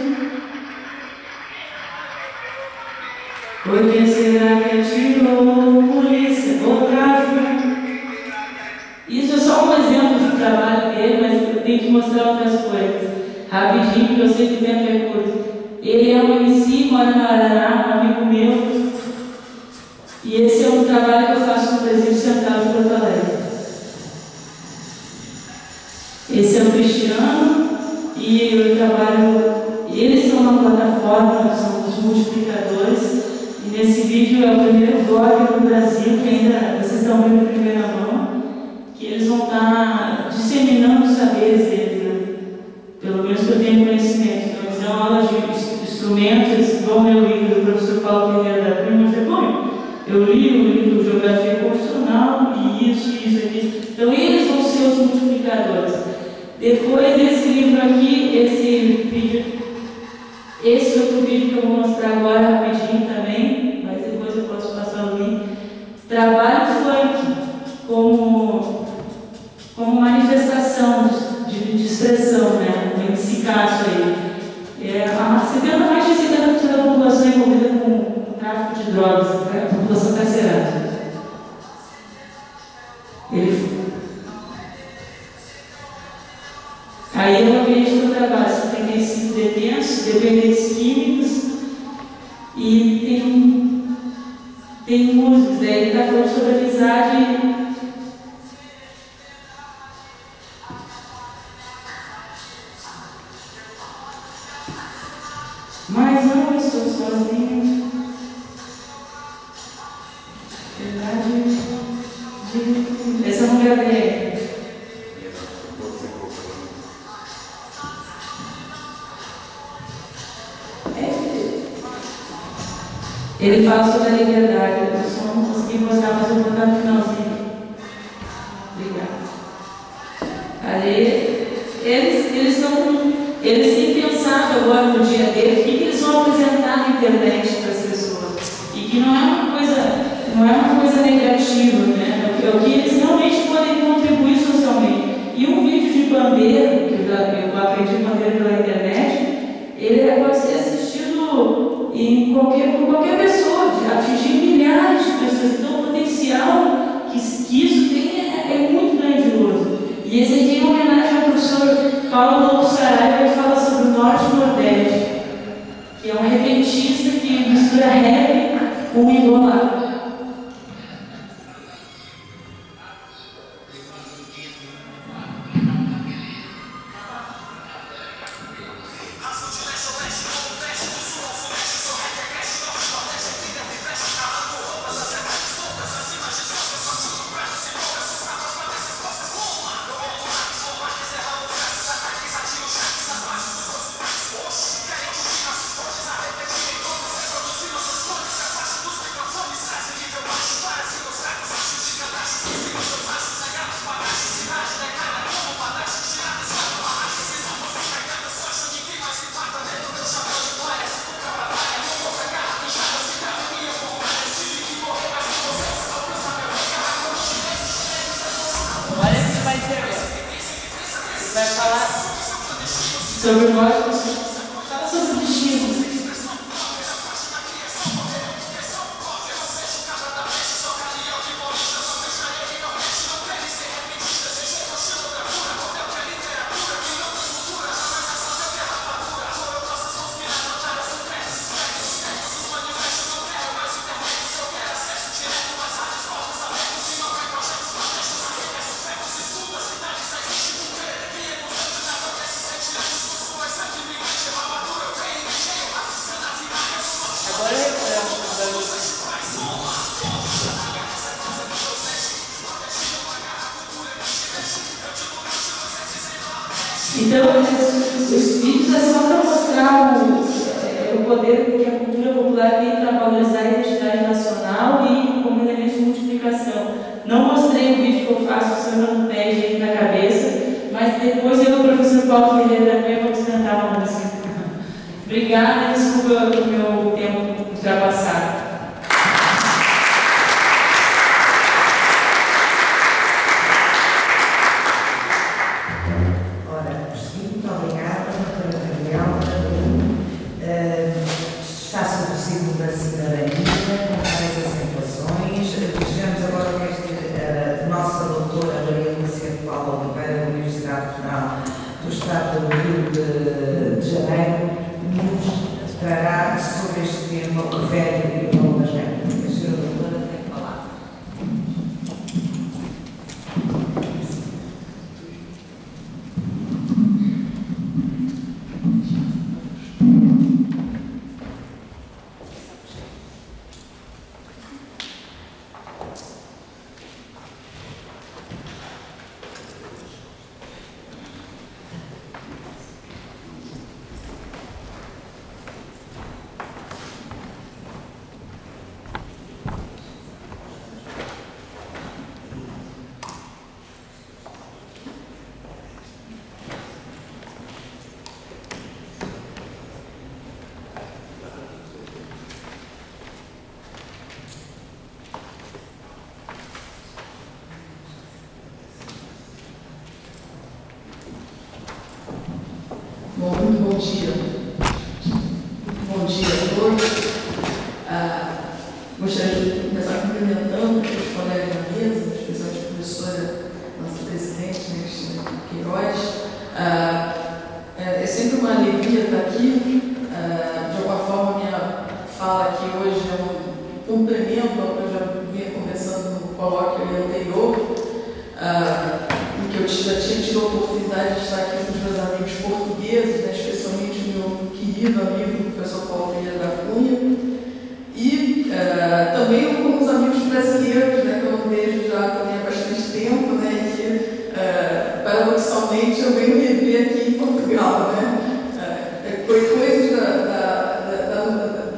S3: Por que será que atirou polícia ou tráfico? Isso é só um exemplo do trabalho dele, mas eu tenho que mostrar outras coisas. Rapidinho, porque eu sei que o tempo é curto. Ele é um MC, mora no Paraná, um amigo meu. E esse é um trabalho que eu faço no Presídio Central de Porto Alegre. Esse é o Cristiano e eu trabalho. Eles são uma plataforma, são os multiplicadores. E nesse vídeo é o primeiro vlog no Brasil, que ainda vocês estão vendo em primeira mão, que eles vão estar disseminando os saberes deles, né? Pelo menos que eu tenho conhecimento. Então, eles dão aulas de instrumentos, eles vão ler o livro do professor Paulo Ferreira da Prima, e bom, eu li o livro de Geografia Constitucional e isso aqui. Então, eles vão ser os multiplicadores. Depois desse livro aqui, esse outro vídeo que eu vou mostrar agora rapidinho também, mas depois eu posso passar o link. Trabalho funk como manifestação de expressão, né? Esse caso aí. 70% da população é envolvida com tráfico de drogas, né? A população carcerária. Aí é o ambiente que eu trabalho, 75 detentos, dependentes químicos, e tem músicos, né? Ele está falando sobre amizade. Mas não estou sozinho. Verdade. Essa eu não gravei. Ele fala sobre a liberdade. Eu só não consegui mostrar, mas eu vou botar no finalzinho. Obrigada. Ali, eles têm pensado agora no dia deles o que eles vão apresentar na internet para as pessoas. E que não é uma coisa negativa, né? É o que eles realmente podem contribuir socialmente. E um vídeo de bandeira, que eu aprendi bandeira pela internet, ele pode ser assistido por qualquer pessoa, de atingir milhares de pessoas. Então, o potencial que isso tem é muito grandioso. E esse aqui é uma homenagem ao professor Paulo Lobo Saraiva, que fala sobre o Norte e o Nordeste, que é um repentista que mistura rap com embolado. Sobre o norte, fala sobre o destino. Então, os vídeos é só para mostrar o poder que a cultura popular tem para valorizar a identidade nacional e como elemento de multiplicação. Não mostrei o vídeo que eu faço, o senhor não pede aí na cabeça, mas depois eu e o professor Paulo Ferreira também vamos cantar uma música. Obrigada, desculpa o meu tempo ultrapassado.
S5: Bom dia. Bom dia a todos. Gostaria de começar cumprimentando os colegas da mesa, especialmente a professora, nossa presidente, né, Cristina Queiroz. É sempre uma alegria estar aqui. De alguma forma, minha fala aqui hoje é um complemento ao que eu já vinha conversando no colóquio anterior, em que eu já tinha tido a oportunidade de estar aqui com os meus amigos portugueses, né, especialmente o meu querido amigo, o professor Paulo Ferreira da Cunha, e também com os amigos brasileiros, né, que eu não vejo já também há bastante tempo, né, que paradoxalmente eu venho me ver aqui em Portugal, né, coisas do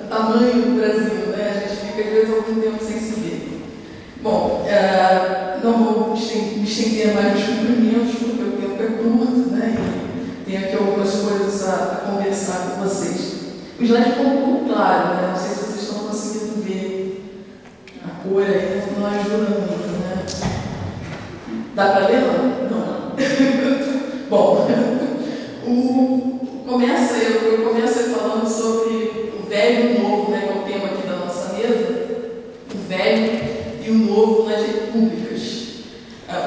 S5: tamanho do Brasil, né, talvez algum tempo sem se ver. Bom, não vou me estender mais nos cumprimentos, porque o tempo é curto, né? E tem aqui algumas coisas a conversar com vocês. O slide ficou um pouco claro, né? Não sei se vocês estão conseguindo ver a cor aí, não ajuda muito, né? Dá para ler? Não. Bom, eu começo falando sobre o velho e o novo, né? Que é o tema aqui da nossa mesa. O velho e o novo nas repúblicas.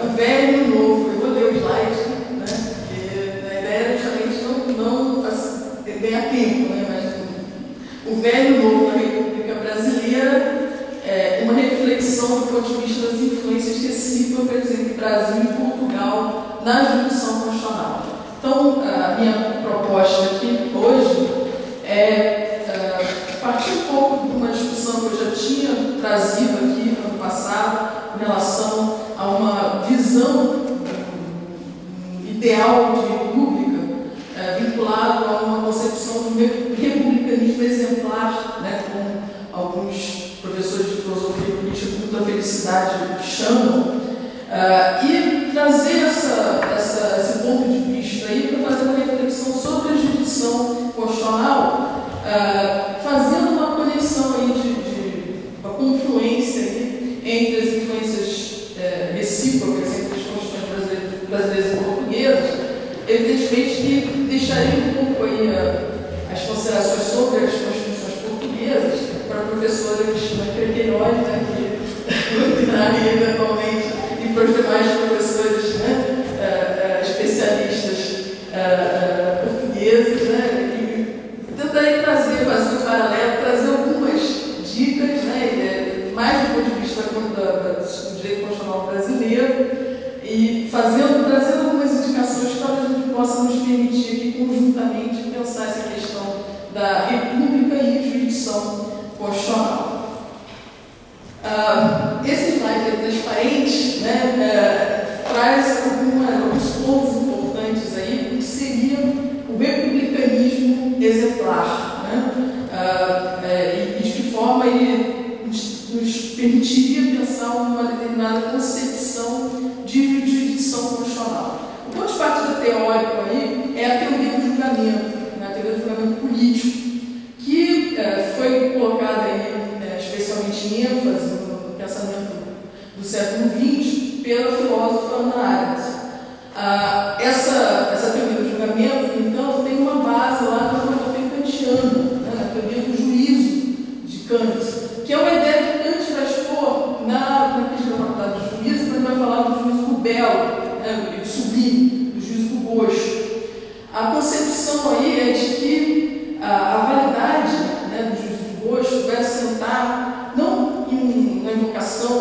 S5: O velho e o novo, eu vou ler o slide, né? Porque a ideia é justamente não ganhar tempo, né? Mas o velho e o novo na República Brasileira é uma reflexão do ponto de vista das influências recíprocas entre Brasil e Portugal na jurisdição constitucional. Então, a minha proposta aqui hoje é partir um pouco de uma discussão que eu já tinha trazido aqui no ano passado em relação a uma visão ideal de república vinculado a uma concepção do republicanismo exemplar, né, como alguns professores de filosofia política com muita felicidade chamam, e trazer esse ponto de vista aí para fazer uma reflexão sobre a jurisdição constitucional, fazendo uma conexão aí uma confluência aí entre as influências recíprocas entre as constituições brasileiras e portuguesas. Evidentemente que deixarei um pouco aí as considerações sobre as constituições portuguesas para a professora Cristina Queiroz, né, que opinaria eventualmente, e para os demais professores, né, especialistas portugueses, né, e tentarei fazer um paralelo, trazer algumas dicas, né, mais do ponto de vista do direito constitucional brasileiro, e trazendo algumas indicações para que a gente possa nos permitir aqui conjuntamente pensar essa questão da república e jurisdição constitucional. Esse slide é transparente, né, traz alguns pontos importantes aí, que seria o republicanismo exemplar, né, e de que forma ele nos permitiria pensar uma determinada concepção de jurisdição constitucional. O ponto de partida teórico aí é a teoria do julgamento, né, a teoria do julgamento político, que foi colocada aí, especialmente em ênfase no pensamento do século XX pela filósofa Hannah Arendt. Essa teoria do julgamento, então, tem uma base lá na filosofia kantiana, né, na teoria do juízo de Kant, que é uma ideia que Kant vai expor na questão da faculdade do juízo, quando vai falar do juízo do belo, né, do sublime, do juízo do gosto. A concepção aí é de que a validade, né, do juízo do gosto vai assentar não em uma invocação,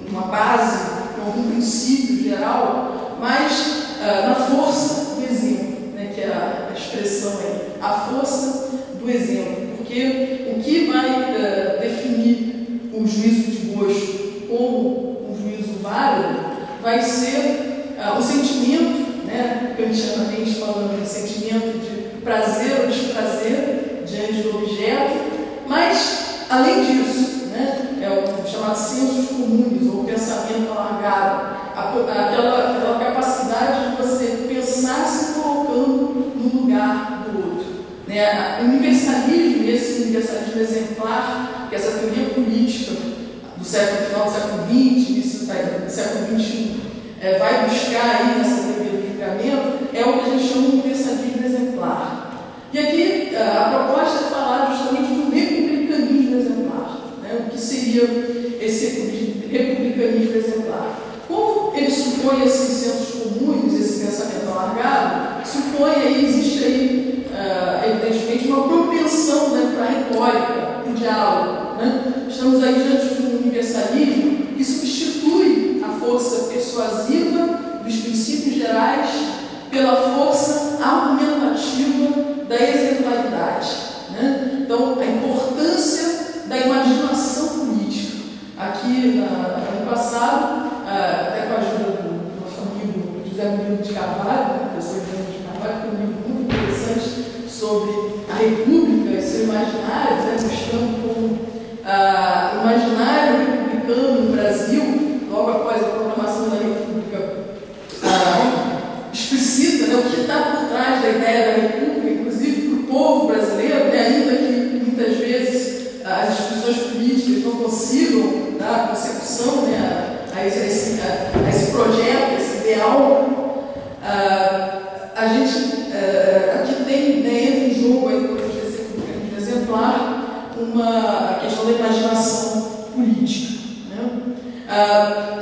S5: uma base, em algum princípio geral, mas na força do exemplo, né, que é a expressão aí, a força do exemplo, porque o que vai definir o juízo de gosto como um juízo válido vai ser o sentimento, né, kantianamente falando, o sentimento de prazer ou desprazer diante do objeto, mas, além disso, né, é o chamado sensus comunis, ou pensamento alargado, aquela capacidade de você pensar se colocando no lugar do outro. Né? O universalismo, esse universalismo exemplar, que essa teoria política do final do século XX, início do século XXI, vai buscar aí nessa teoria do julgamento, é o que a gente chama de universalismo exemplar. E aqui a proposta é falar justamente do republicanismo exemplar. Né? O que seria esse republicanismo exemplar? Como ele supõe esses sensos comuns, esse pensamento alargado, supõe aí, existe aí, evidentemente, uma propensão, né, para a retórica, para o diálogo. Né? Estamos aí diante de um universalismo que substitui a força persuasiva dos princípios gerais pela força argumentativa da exemplaridade. Né? Então, a importância da imaginação política. Aqui, no ano passado, até com a ajuda do nosso amigo José Murilo de Carvalho, professor José Murilo de Carvalho, que tem um livro muito interessante sobre a República e seu imaginário, né, mostrando como o algo, a gente aqui tem, né, entra em jogo aí, por exemplar, a questão da imaginação política. Né?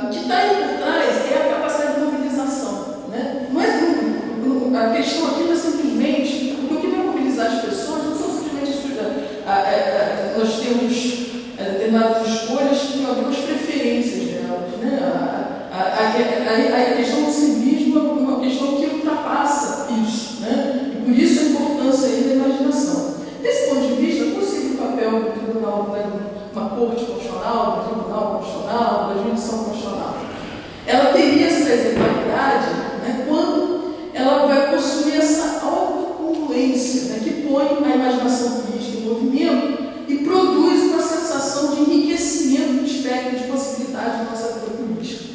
S5: O que está aí por trás é a capacidade de mobilização. Né? A questão aqui não é simplesmente, porque o que vai mobilizar as pessoas não são simplesmente nós temos determinadas escolhas que têm algumas preferências delas. Né? A questão do civismo é uma questão que ultrapassa isso. Né? E por isso a importância aí da imaginação. Desse ponto de vista, qual seria o papel do tribunal, uma corte constitucional, do tribunal constitucional, da jurisdição constitucional? Ela teria essa exemplaridade, né, quando ela vai possuir essa autocongruência, né, que põe a imaginação política em movimento e produz uma sensação de enriquecimento do espectro de possibilidades da nossa vida política.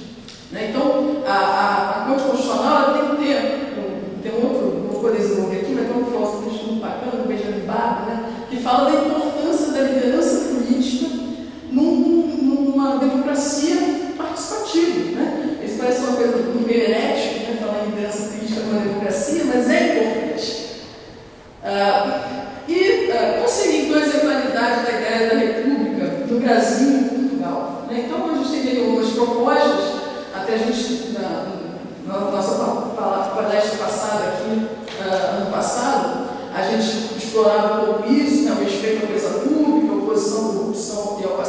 S5: Né? Então, a Corte Constitucional tem que ter outro, não vou poder desenvolver aqui, mas tem um filósofo muito bacana, o Benjamin Barber, né, que fala da importância da liderança política numa democracia participativa. Né? Isso parece uma coisa meio herética, né, falar em liderança política numa democracia, mas é importante. Qual seria então a exemplaridade da ideia da República no Brasil e em Portugal? Né? Então, a gente tem algumas propostas, até a gente, na nossa palestra passada aqui, ano passado, a gente explorava um pouco isso, né, o respeito à coisa pública, a oposição à corrupção e ao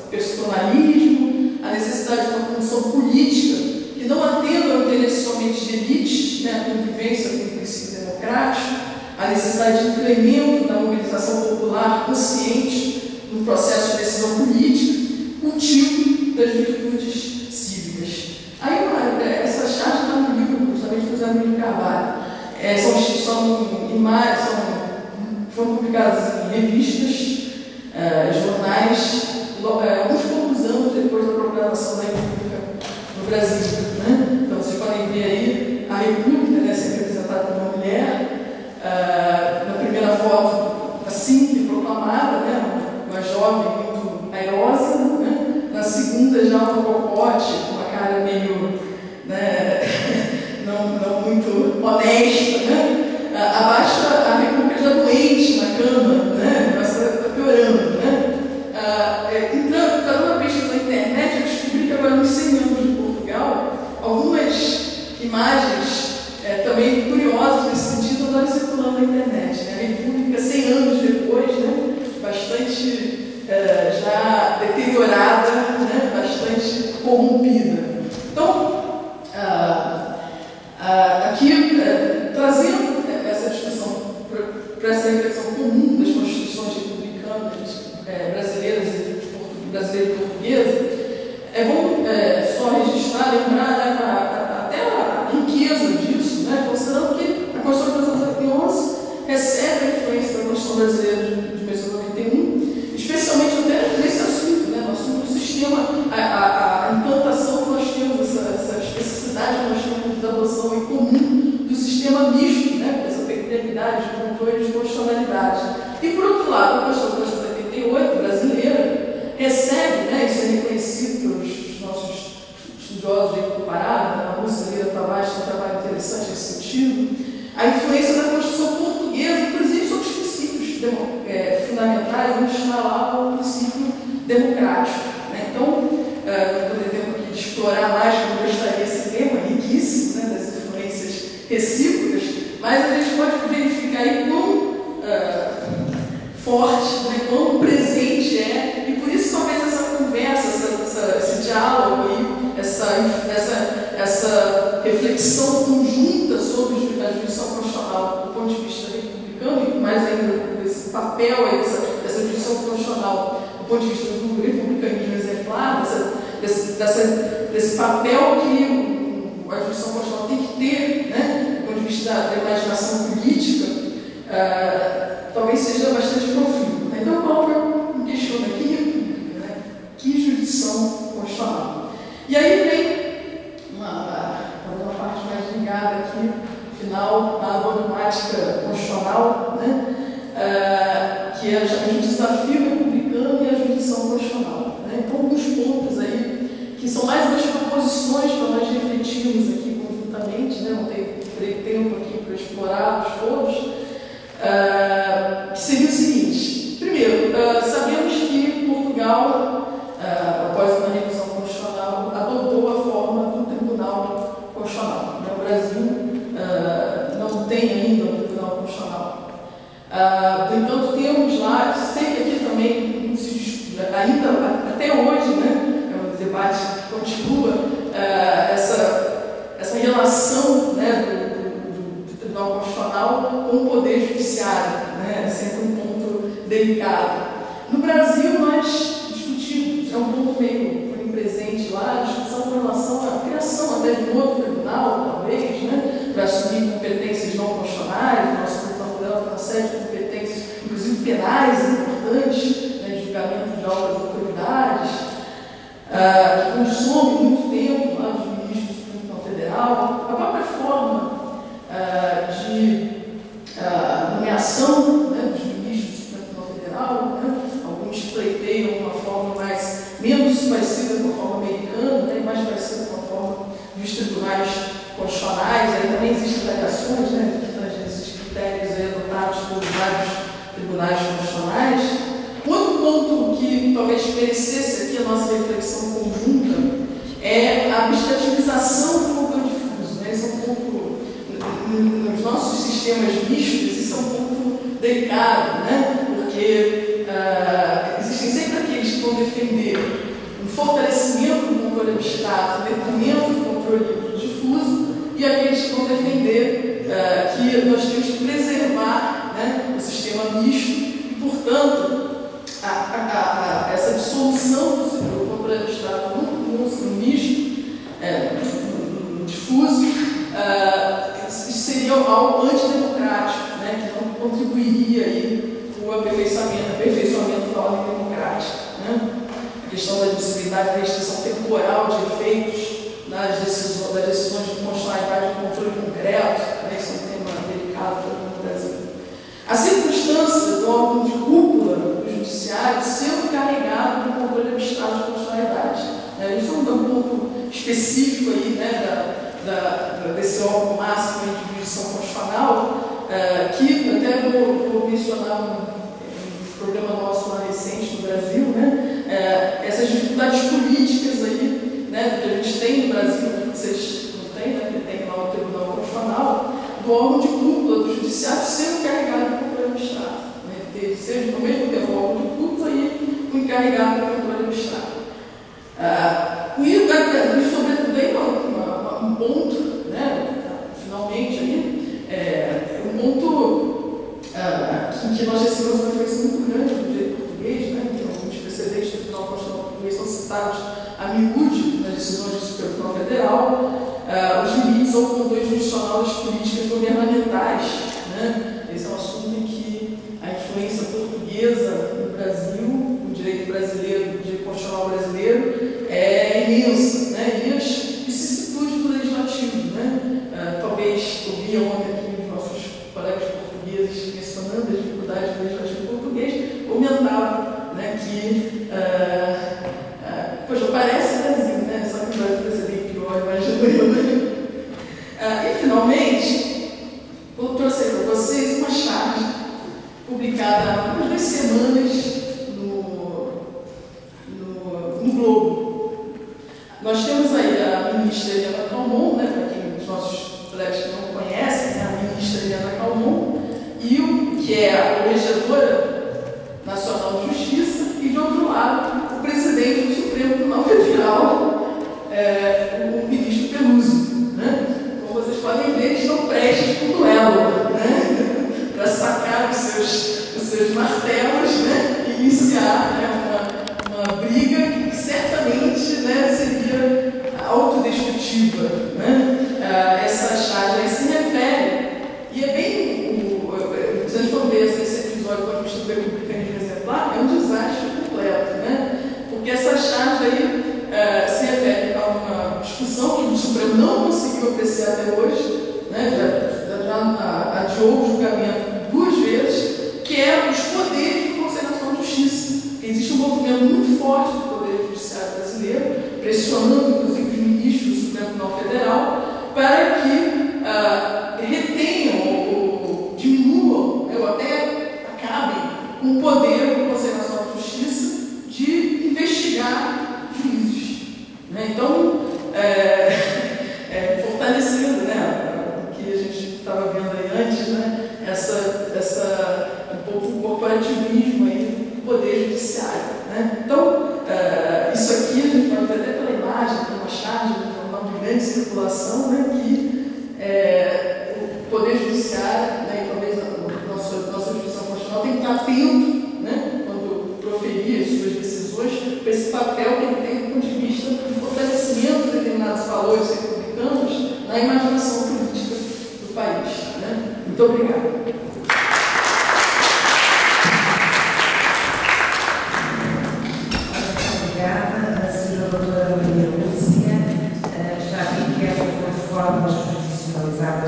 S5: personalismo, a necessidade de uma condução política que não atenda ao interesse somente de elites, né, a convivência com o princípio democrático, a necessidade de incremento da mobilização popular consciente no processo de decisão política, cultivo das virtudes cívicas. Aí, essa charge está no livro, justamente do José Emílio Carvalho. São imagens, foram publicadas em revistas, jornais, alguns poucos anos depois da proclamação da República no Brasil. Né? Então, vocês podem ver aí a República, né, sempre representada por uma mulher. Na primeira foto, assim, proclamada, né, uma jovem muito airosa. Né? Na segunda, já uma cocote, com uma cara meio, né, não muito honesta. Né? Abaixo, a República já doente na cama, né? Mas está piorando. Né? Entrando na pesquisa na internet, eu descobri que agora nos 100 anos de Portugal, algumas imagens também curiosas nesse sentido andaram circulando na internet. Né? A República, 100 anos depois, né? Bastante já deteriorada, né? Bastante corrompida. Então, aqui, trazendo essa discussão para essa reflexão comum das constituições republicanas brasileiras e portuguesas, é bom só registrar, lembrar, né, até a riqueza disso, né, considerando que a Constituição de 1911 recebe a influência da Constituição brasileira de 1991, especialmente até nesse assunto, né, no assunto do sistema, a implantação que nós temos, essa especificidade que nós temos da adoção em comum do sistema misto, né, essa peculiaridade de controle de constitucionalidade. E, por outro lado, a Constituição de 78, brasileira, recebe, né, isso é reconhecido pelos nossos estudiosos de comparado, né, a Lúcia Lira Tavares tem um trabalho interessante nesse sentido, a influência da Constituição portuguesa, inclusive sobre os princípios fundamentais, onde está lá o princípio democrático. Né? Então, não vou ter tempo aqui de explorar mais como gostaria esse tema, riquíssimo, né, das influências recíprocas, mas a gente pode verificar aí quão forte, né, quão presente é, e por isso talvez essa conversa, esse diálogo aí, essa reflexão conjunta sobre a jurisdição constitucional do ponto de vista republicano, e mais ainda desse papel aí, dessa jurisdição constitucional do ponto de vista do republicanismo exemplar, desse papel que a jurisdição constitucional tem que ter, né, do ponto de vista da imaginação política, talvez seja bastante profundo. Né? Então, Paulo me questiona aqui, né, que jurisdição constitucional. E aí vem uma parte mais ligada aqui, no final, à dogmática constitucional, né, que é justamente o desafio republicano e a jurisdição constitucional. Né? Então, alguns pontos aí, que são mais umas proposições para nós refletirmos aqui No entanto, temos lá, sei que aqui também, ainda até hoje, né, o debate continua, essa relação, né, do Tribunal Constitucional com o Poder Judiciário, né, é sempre um ponto delicado. No Brasil, nós discutimos, é um ponto meio presente lá, a discussão com relação à criação até de um outro tribunal, talvez, né, para assumir competências não constitucionais. Nosso Tribunal Federal tem uma série de competências, inclusive penais, importantes, né, julgamento de altas autoridades, que consome muito tempo lá dos ministros do Tribunal Federal. A própria forma de nomeação, né, dos ministros do Tribunal Federal, né, alguns pleiteiam uma forma menos parecida com a forma americana, né, mais parecida com a forma dos tribunais constitucionais. Aí também existem variações, né, desses critérios aí adotados por vários tribunais constitucionais. Outro ponto que talvez merecesse aqui a nossa reflexão conjunta é a abstrativização do controle difuso. Né? Esse é um ponto, nos nossos sistemas mistos, isso é um ponto delicado, né? Porque existem sempre aqueles que vão defender um fortalecimento do controle abstrato, um detrimento do controle difuso, e aqueles que vão defender que nós temos que preservar, né, o sistema misto e, portanto, essa dissolução do controle abstrato no misto, no difuso, seria algo antidemocrático, né, que não contribuiria aí o aperfeiçoamento da ordem democrática. Né? A questão da admissibilidade da restrição temporal de efeitos das decisões de constitucionalidade de controle concreto, né? Isso é um tema delicado no Brasil. A circunstância do órgão de cúpula do judiciário ser encarregado do controle abstrato de constitucionalidade. Né? Isso é um ponto específico aí, né, desse órgão máximo de jurisdição constitucional, que até vou mencionar um programa nosso lá recente no Brasil, né? Essas dificuldades políticas aí, né, que a gente tem no Brasil, que vocês não têm, né, que tem lá o Tribunal Constitucional, do órgão de cúpula do judiciário ser encarregado do controle abstrato, né? Seja ao mesmo tempo o órgão de cúpula e o encarregado do controle abstrato. E, sobretudo, aí, um ponto, né, finalmente, aí, um ponto que nós recebemos uma reflexão muito grande do direito português, né, que alguns precedentes do Tribunal Constitucional Português são citados a miúde nas decisões do Supremo Tribunal Federal, os limites ao controle jurisdicional das políticas governamentais. Né? Esse é um assunto em que a influência portuguesa no Brasil, no direito brasileiro, no direito constitucional brasileiro, é imensa, né? E as vicissitudes do legislativo. Né? Talvez eu via ontem aqui os nossos colegas portugueses mencionando as dificuldades do legislativo português, comentavam, né, que poxa, parece o Brasil, né? Só que o Brasil vai ser bem pior, imagino eu. Né? E finalmente, eu trouxe para vocês uma charge publicada há umas 2 semanas no Globo. Nós temos aí a ministra Eliana Calmon, né, para quem os nossos colegas que não conhecem, né, a ministra Eliana Calmon, e que é a corregedora nacional de justiça, e de outro lado, o presidente do Supremo Tribunal Federal, o ministro Peluso. Né? Como vocês podem ver, eles estão prestes para o duelo, né? Para sacar os seus martelos, né? E iniciar, né, uma briga que certamente, né, seria autodestrutiva. Né? Essa charge aí se refere, e é bem, vocês vão ver esse episódio do Ministro do Republicanismo Exemplar, é um desastre completo, né? Porque essa charge aí se refere a uma discussão que o Supremo não conseguiu apreciar até hoje, né? Já adiou o julgamento 2 vezes, que é os poderes do Conselho Nacional de Justiça. Existe um movimento muito forte do Poder Judiciário brasileiro, pressionando inclusive os ministros do Supremo Tribunal Federal, para que retenham ou diminuam, ou até acabem com o poder do Conselho Nacional de Justiça de investigar juízes. Né? Então, fortalecendo, né, o que a gente estava vendo aí antes, né, essa Né? Então, isso aqui a gente pode ver até pela imagem, tem uma charge no jornal de grande circulação, né, que o Poder Judiciário, né, e talvez a nossa justiça constitucional tem que estar atento, né, quando proferir as suas decisões, para esse papel que ele tem do ponto de vista do fortalecimento de determinados valores republicanos na imaginação política do país. Né? Muito obrigada.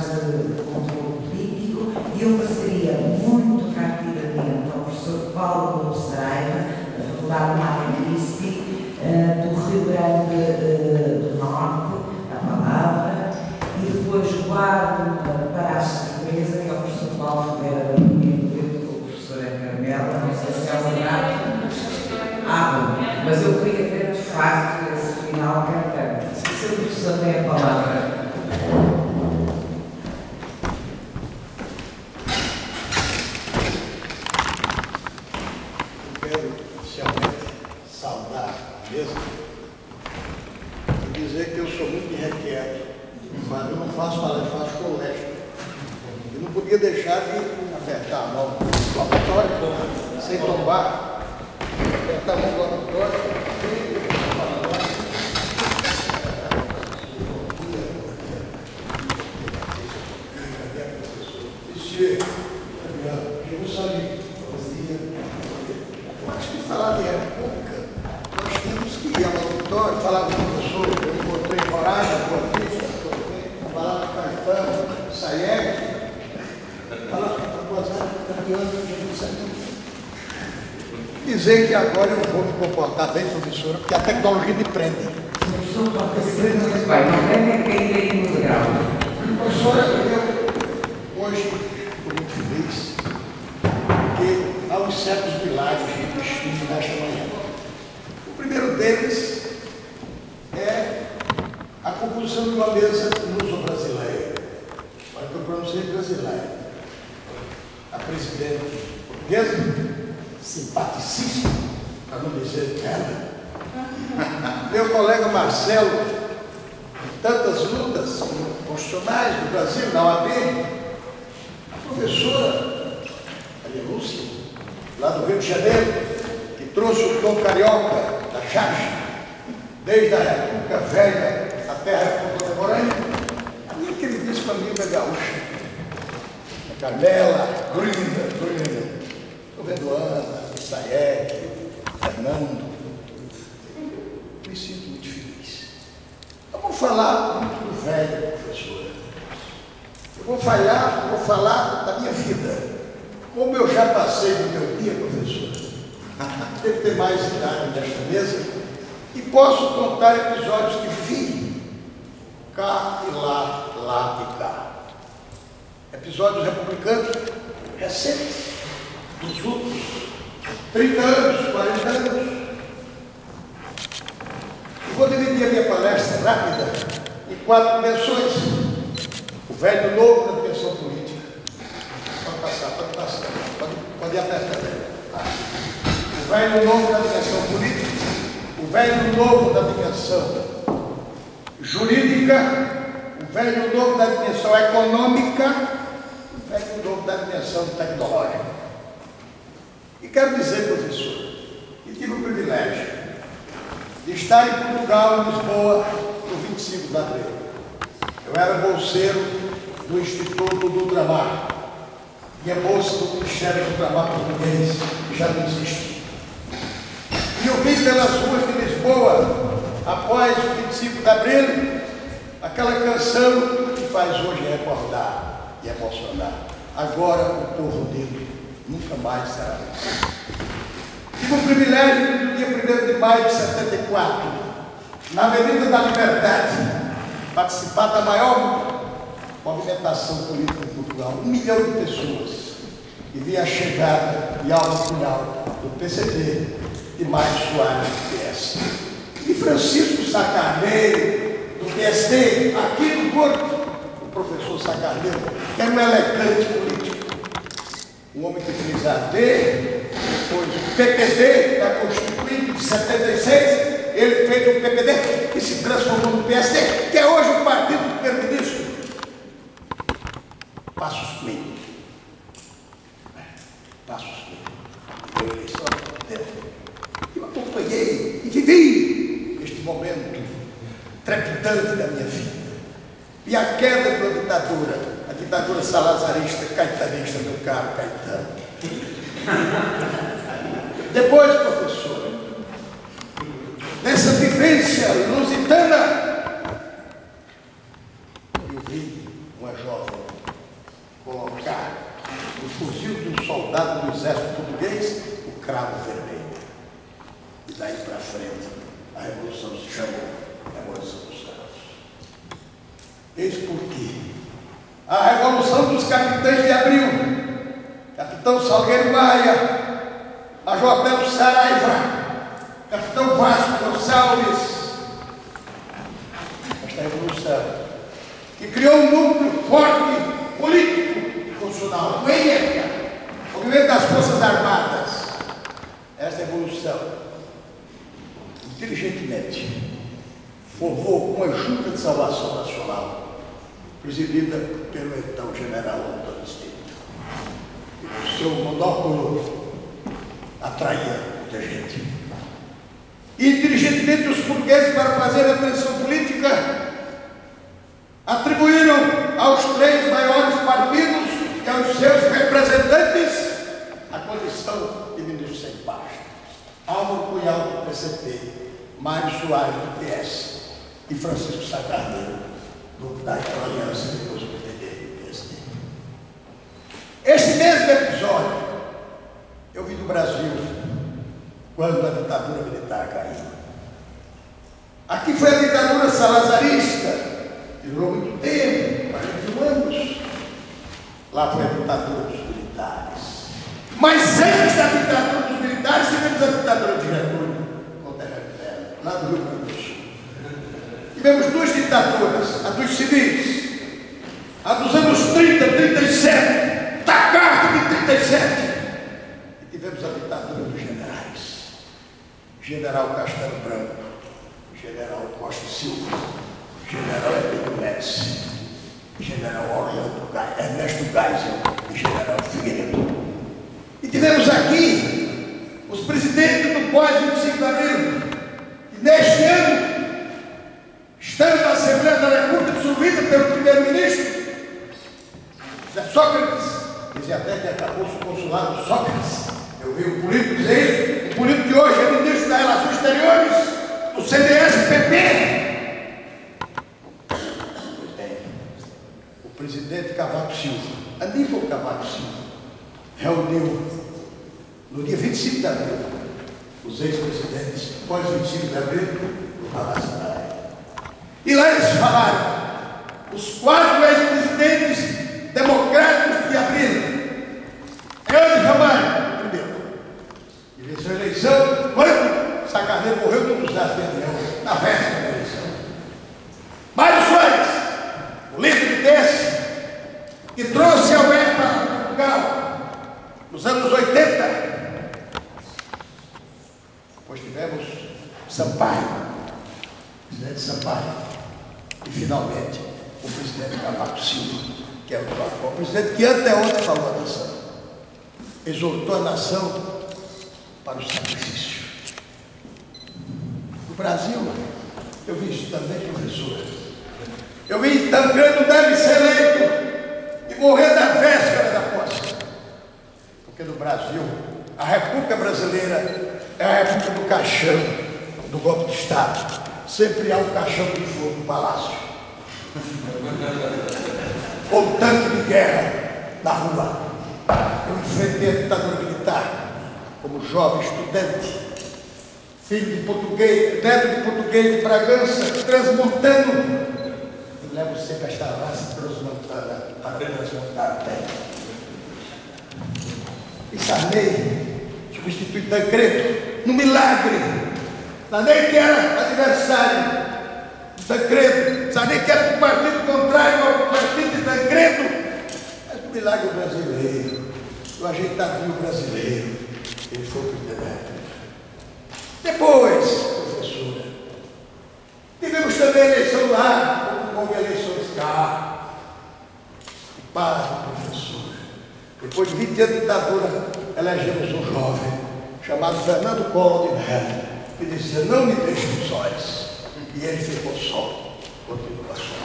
S1: De controle político, e eu passaria muito rapidamente ao professor Paulo Saraiva, da Faculdade Martin Christie, do Rio Grande do Norte, a palavra, e depois guardo para a surpresa, que é o professor Paulo Ferreira da União, com a professora Carmela, não sei se é o bom, mas eu queria ver de facto esse final cantante. Se o professor tem a palavra.
S6: Deixar de apertar a mão do lavatório, sem tombar, apertar a mão do lavatório acho que falar de república, nós temos que ir ao lavatório, falar com o professor, eu encontrei coragem, falar com o Caetano, Sayeg, dizer que agora eu vou me comportar bem, professora, porque a tecnologia me prende.
S1: Professor, muito bem, não deve cair aí no grau.
S6: Professora, eu hoje estou muito feliz, porque há uns certos milagres que existem nesta manhã. O primeiro deles é a conclusão de uma mesa luso-brasileira. Mas eu pronunciei brasileira. A presidente portuguesa, simpaticíssima, para não dizer ela. Meu colega Marcelo, tantas lutas constitucionais no Brasil, na OAB, a professora Maria Lúcia, lá do Rio de Janeiro, que trouxe o tom carioca da charge, desde a República Velha até a República Contemporânea, a minha queridíssima amiga gaúcha, Carmela, Gründer, estou vendo Ana, Sayeg, Fernando, me sinto muito feliz. Eu vou falar muito do velho, professora. Eu vou falar da minha vida. Como eu já passei do meu dia, professora, devo ter mais idade nesta mesa, e posso contar episódios que vi cá e lá e cá. Episódios republicanos recentes, dos últimos 30 anos, 40 anos. Eu vou dividir a minha palestra rápida em 4 dimensões. O velho e o novo da dimensão política. Pode passar, pode apertar. O velho e o novo da dimensão política, o velho e o novo da dimensão jurídica, o velho e o novo da dimensão econômica, o novo da dimensão tecnológica. E quero dizer, professor, que tive o privilégio de estar em Portugal, em Lisboa, no 25 de abril. Eu era bolseiro do Instituto do Ultramar. Minha bolsa do Ministério do Ultramar português, que já não existe. E eu vi pelas ruas de Lisboa, após o 25 de abril, aquela canção que faz hoje recordar e emocionar. Agora o povo dele nunca mais será vencido. Tive o privilégio no dia 1º de maio de 74, na Avenida da Liberdade, participar da maior movimentação política em Portugal. 1 milhão de pessoas. E vi a chegada e alma final do PCB e Mário Soares do PS. E Francisco Sacarneiro, do PSD, aqui no Porto, o professor Sacarneiro, que era um elegante político, um homem que fez AD, Pois o PPD, da Constituinte de 76, ele fez um PPD que se transformou no PSD, que é hoje o partido do primeiro-ministro Passos Coelho. Passos Coelho. Eu eleição. Eu acompanhei e vivi este momento trepidante da minha vida. E a queda da ditadura, a ditadura salazarista, caetanista, meu caro Caetano. Depois, professor, nessa vivência lusitana, eu vi uma jovem colocar no fuzil de um soldado do exército português o cravo vermelho. E daí para frente, a Revolução se chamou Revolução dos Cravos. Eis porque a Revolução dos Capitães de Abril, Capitão Salgueiro Maia, Major Belo Saraiva, Capitão Vasco Gonçalves, esta revolução, que criou um núcleo forte político funcional, o movimento das Forças Armadas. Esta revolução, inteligentemente, formou uma junta de salvação nacional, presidida pelo então general Antônio Esteves. O seu monóculo atraía muita gente. E inteligentemente os portugueses, para fazer a transição política, atribuíram aos três maiores partidos e aos seus representantes a condição de ministro sem pasta. Álvaro Cunhal do PCP, Mário Soares do PS e Francisco Sá Carneiro da Aliança e depois do PTD e PSD. Este mesmo episódio eu vi do Brasil quando a ditadura militar caiu. Aqui foi a ditadura salazarista, que durou muito tempo, 41 anos. Lá foi a ditadura dos militares. Mas antes da ditadura dos militares, tivemos a ditadura de Getúlio, lá do Rio Grande do Sul. Tivemos duas ditaduras, a dos civis, a dos anos 30, 37, da Carta de 37. E tivemos a ditadura dos generais. General Castelo Branco, General Costa Silva, General Emílio Médici, General Ernesto Geisel e General Figueiredo. E tivemos aqui os presidentes do pós-25 de abril, que neste ano, estando na Assembleia da República, dissolvida pelo primeiro-ministro, José Sócrates, dizia até que acabou o consulado Sócrates. Eu vi um político dizer isso, um político que hoje é ministro das Relações Exteriores, do CDS-PP. O presidente Cavaco Silva, Aníbal Cavaco Silva, reuniu no dia 25 de abril os ex-presidentes, pós 25 de abril, do Palácio da Rainha. E lá eles falaram, os 4 ex-presidentes democráticos de abril. Eudes Ramalho, primeiro, e venceu a eleição quando Sá Carneiro morreu no desastre de Leão, na véspera da eleição. Mário Soares, o líder do PS, que trouxe a UER para Portugal nos anos 80. Depois tivemos Sampaio, o presidente Sampaio, e finalmente o presidente Cavaco Silva, que é o presidente que até ontem falou a nação, exortou a nação para o sacrifício. No Brasil, eu vi isso também, professor. Eu vi Tancredo deve ser eleito e morrer na véspera da posse. Porque no Brasil, a República Brasileira é a República do caixão, do golpe de Estado. Sempre há um caixão de fogo no palácio. Ou tanque de guerra na rua. Eu enfrentei a ditadura militar como jovem estudante, filho de português, neto de português de Bragança, transmontano. Eu levo sempre esta raça transmontada para transmontar a terra. E Sarney substitui Tancredo no milagre. Sarney que era adversário de Tancredo, Sarney que era do partido contrário ao partido de Tancredo, mas o milagre brasileiro, o ajeitadinho brasileiro, Ele foi o presidente da República. Depois, professora, tivemos também a eleição lá, como houve eleições cá. Para, professora. Depois de 20 anos de ditadura, elegemos um jovem chamado Fernando Collor de Mello, que dizia: não me deixem sós. E ele ficou só, continua só.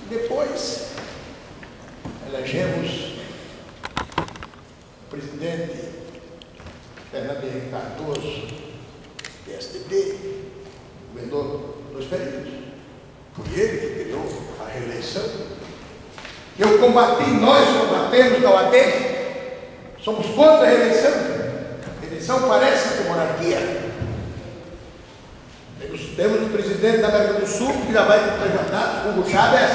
S6: Depois, elegemos o presidente Fernando Henrique Cardoso, PSDB, governador 2 períodos. Foi ele que criou a reeleição. Eu combati, nós combatemos na OAB, somos contra a reeleição. A eleição parece com monarquia. Temos o presidente da América do Sul, que já vai ter 3 mandatos, Hugo Chávez,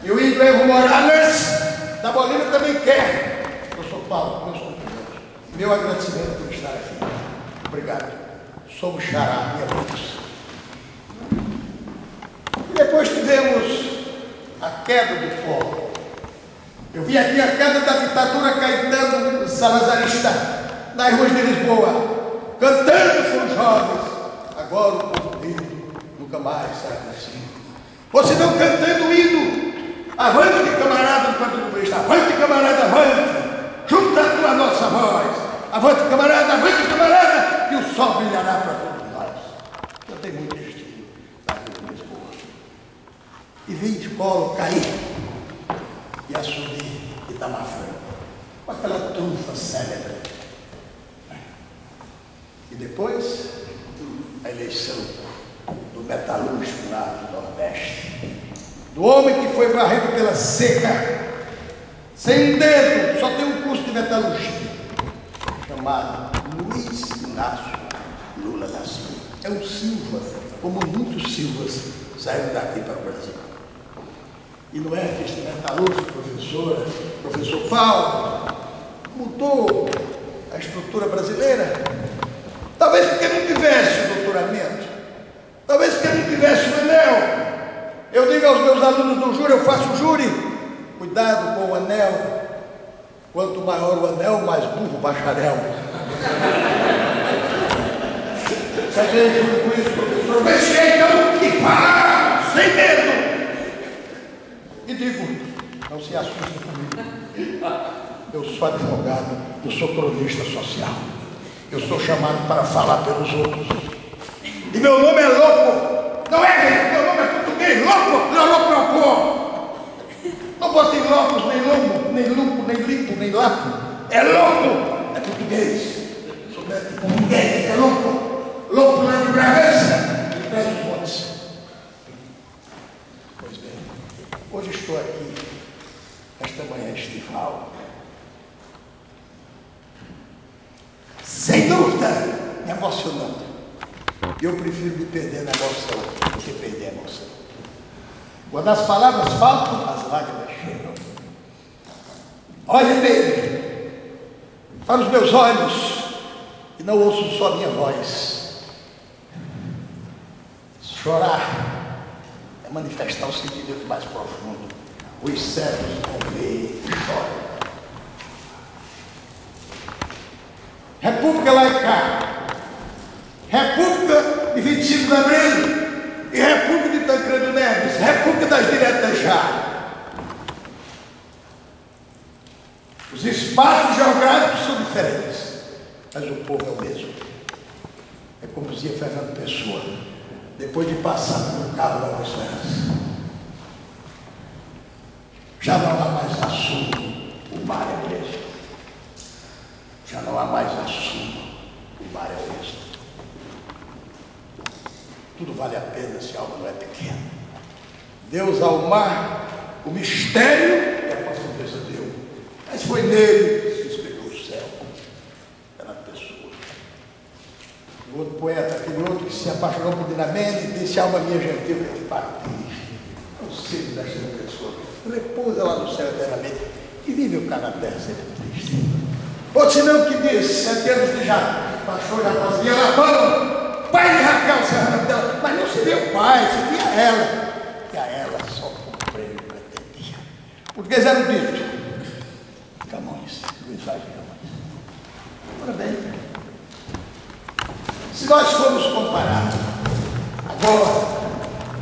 S6: e o índio Evo Morales, da Bolívia, também quer. Professor Paulo, meus cumprimentos. Meu agradecimento por estar aqui. Obrigado. Somos xará, minha luz. E depois tivemos a queda do Collor. Eu vi aqui a queda da ditadura Caetano Salazarista, nas ruas de Lisboa, cantando com os jovens. Agora o povo vivo nunca mais será assim. Ou se não, cantando o hino. Avante, camarada, enquanto comunista. Avante, camarada, avante. Junta a nossa voz. Avante, camarada, e o sol brilhará para todos nós. Eu tenho muito destino na rua de Lisboa. E vi Collor cair e assumir Itamar com aquela trufa célebre. E depois, a eleição do metalúrgico lá do Nordeste, do homem que foi varrendo pela seca, sem um dedo, só tem um curso de metalurgia, chamado Luiz Inácio Lula da Silva. É um Silva, como muitos Silvas saíram daqui para o Brasil. E não é que este metalúrgico, professor Paulo, mudou a estrutura brasileira? Talvez porque não tivesse o doutoramento, talvez porque não tivesse o anel. Eu digo aos meus alunos do júri, eu faço júri, cuidado com o anel. Quanto maior o anel, mais burro o bacharel. Sabe com isso, professor? Mas então, e fala, sem medo. E digo, não se assuste comigo. Eu sou advogado, eu sou cronista social. Eu sou chamado para falar pelos outros. E meu nome é louco. Não é, meu nome é português, louco, não louco é o povo. Não botem loucos, nem lomo, nem lupo, nem lipo, nem lapo. É louco, é português. Sou médico português, é louco. Louco lá de Bragança, de Pé dos Montes. Pois bem, hoje estou aqui, esta manhã estival. Sem dúvida, me emocionando. Eu prefiro me perder na emoção do que perder a emoção. Quando as palavras faltam, as lágrimas chegam. Olhem bem para os meus olhos e não ouçam só a minha voz. Chorar é manifestar o sentimento mais profundo. Os cegos vão ver e choram. República laica, República de 25 de Abril e República de Tancredo Neves, República das Diretas já. Os espaços geográficos são diferentes, mas o povo é o mesmo. É como dizia Fernando Pessoa, depois de passar pelo cabo da Esperança. Já não há mais assunto, o mar é o mesmo. Já não há mais assunto, o mar é o mesmo. Tudo vale a pena se a alma não é pequena. Deus ao mar, o mistério é a profundeza dele. Mas foi nele que se espelhou o céu. Era a pessoa. O outro poeta, aquele outro que se apaixonou por Dinamene, disse: alma minha gentil que te partir. Não sei desta pessoa. Repousa lá no céu eternamente e vive o cara na terra sempre triste. Outro senão que disse, 7 anos de já baixou, já fazia Labão, pai de Raquel Serrano dela, mas não se via o pai, se via ela. E a ela só com prêmio pretendia. O português era o dito. Camões, Luiz Vaz de Camões. nós formos comparar agora,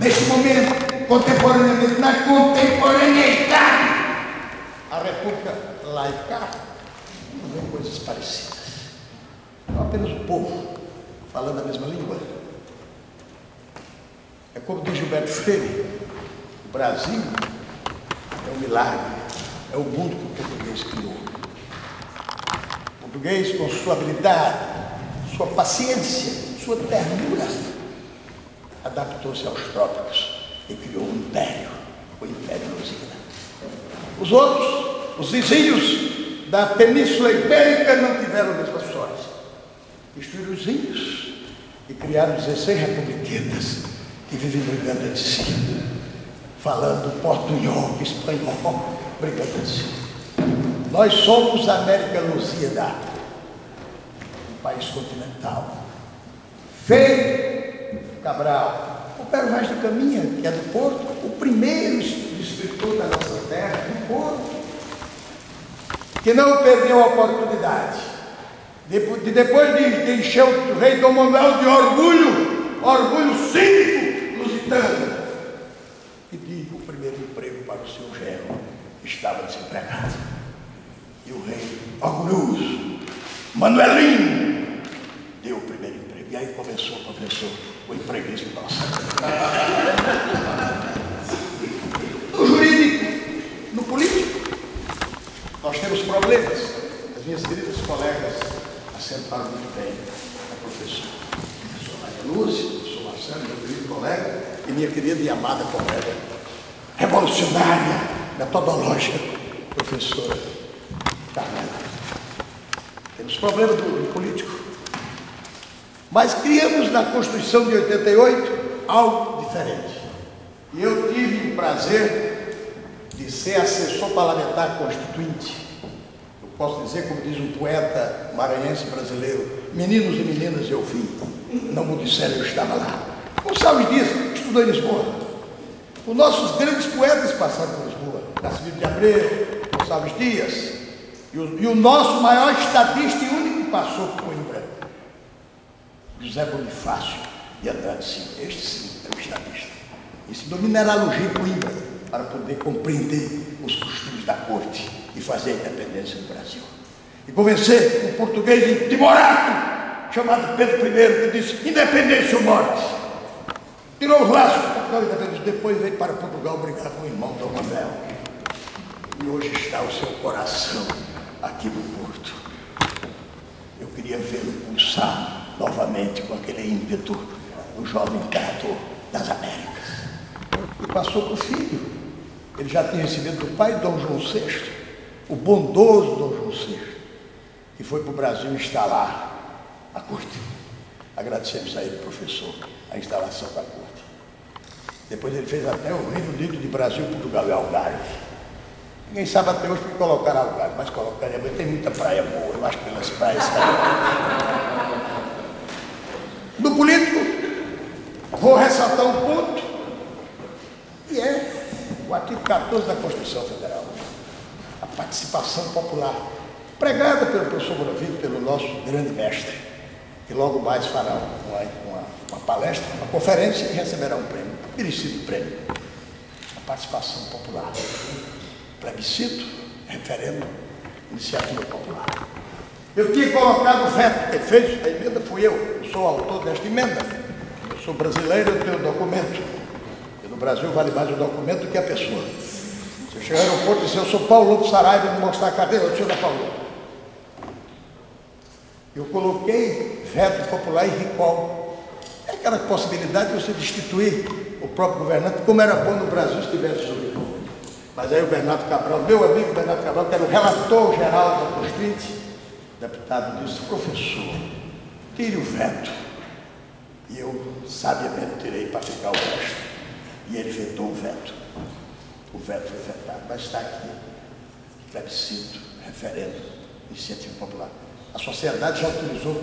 S6: neste momento, contemporaneamente, na contemporaneidade, a República laica, não vê coisas parecidas. Não apenas o povo falando a mesma língua. É como diz Gilberto Freire, o Brasil é um milagre, é o mundo que o português criou. O português, com sua habilidade, sua paciência, sua ternura, adaptou-se aos trópicos e criou um império, o Império Lusitano. Os outros, os vizinhos da Península Ibérica, não tiveram a mesma sorte. Destruíram os índios e criaram 16 republiquetas que vivem brigando entre si, falando portunhol, espanhol, brigando entre si. Nós somos a América Lusíada, um país continental. Feio Cabral, o Pero Vaz de Caminha, que é do Porto, o primeiro escritor da nossa terra, do Porto, que não perdeu a oportunidade depois de encher o rei Dom Manuel de orgulho cívico lusitano, pediu o primeiro emprego para o seu genro, que estava desempregado. E o rei, orgulhoso, Manuelinho, deu o primeiro emprego. E aí começou, professor, o empreguismo nosso. No jurídico, no político, nós temos problemas. As minhas queridas colegas assentaram muito bem, a professora Maria Lúcia, o professor Marcelo, meu querido colega, e minha querida e amada colega, revolucionária, metodológica, professora Carmela. Temos problema do político. Mas criamos na Constituição de 88 algo diferente. E eu tive o prazer de ser assessor parlamentar constituinte. Eu posso dizer, como diz um poeta maranhense brasileiro, meninos e meninas eu vi, não me disseram, eu estava lá. Gonçalves Dias estudou em Lisboa. Os nossos grandes poetas passaram por Lisboa. Cassimiro de Abreu, Gonçalves Dias. E o nosso maior estadista e único que passou por Coimbra, José Bonifácio de Andrade Silva. Este sim é o estadista. Ensinou mineralogia em Coimbra para poder compreender os costumes da corte e fazer a independência do Brasil. E convencer um português timorato chamado Pedro I, que disse independência ou morte. Tirou os laços de Portugal independência. Depois veio para Portugal brigar com o irmão Dom Manuel. E hoje está o seu coração aqui no Porto. Eu queria vê-lo pulsar novamente com aquele ímpeto do jovem imperador das Américas. E passou para o filho. Ele já tinha recebido do pai Dom João VI, o bondoso Dom João VI, que foi para o Brasil instalar a corte. Agradecemos a ele, professor, a instalação da corte. Depois ele fez até o Reino Unido de Brasil, Portugal e Algarve. Ninguém sabe até hoje porque colocaram Algarve, mas colocaria, tem muita praia boa, eu acho que pelas praias. No político, vou ressaltar um ponto, que é o artigo 14 da Constituição Federal, a participação popular, pregada pelo professor Moravito, pelo nosso grande mestre, que logo mais fará uma palestra, uma conferência e receberá um prêmio, um merecido prêmio, a participação popular. Plebiscito, referendo, iniciativa popular. Eu tinha colocado o veto, quem fez a emenda fui eu sou autor desta emenda. Eu sou brasileiro, eu tenho o documento. E no Brasil vale mais o documento do que a pessoa. Se eu chegar no aeroporto e dizer, eu sou Paulo Lobo Saraiva, e me mostrar a cadeira, eu tiro da Paulo Lobo. Eu coloquei veto popular e recall. É aquela possibilidade de você destituir o próprio governante, como era bom no Brasil se tivesse sobre. Mas aí o Bernardo Cabral, meu amigo Bernardo Cabral, que era o relator geral da Constituinte, o deputado disse, professor, tire o veto. E eu, sabiamente, tirei para ficar o resto. E ele vetou o veto. O veto foi vetado, mas está aqui. Plebiscito, referendo, iniciativa popular. A sociedade já utilizou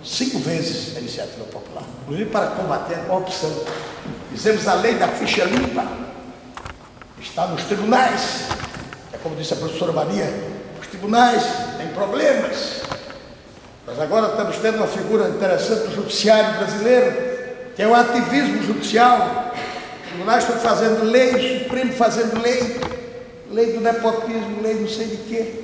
S6: 5 vezes a iniciativa popular, inclusive para combater a corrupção. Fizemos a lei da ficha limpa. Está nos tribunais, é como disse a professora Maria, os tribunais têm problemas. Nós agora estamos tendo uma figura interessante do judiciário brasileiro, que é o ativismo judicial. Os tribunais estão fazendo lei, o Supremo fazendo lei, lei do nepotismo, lei não sei de quê.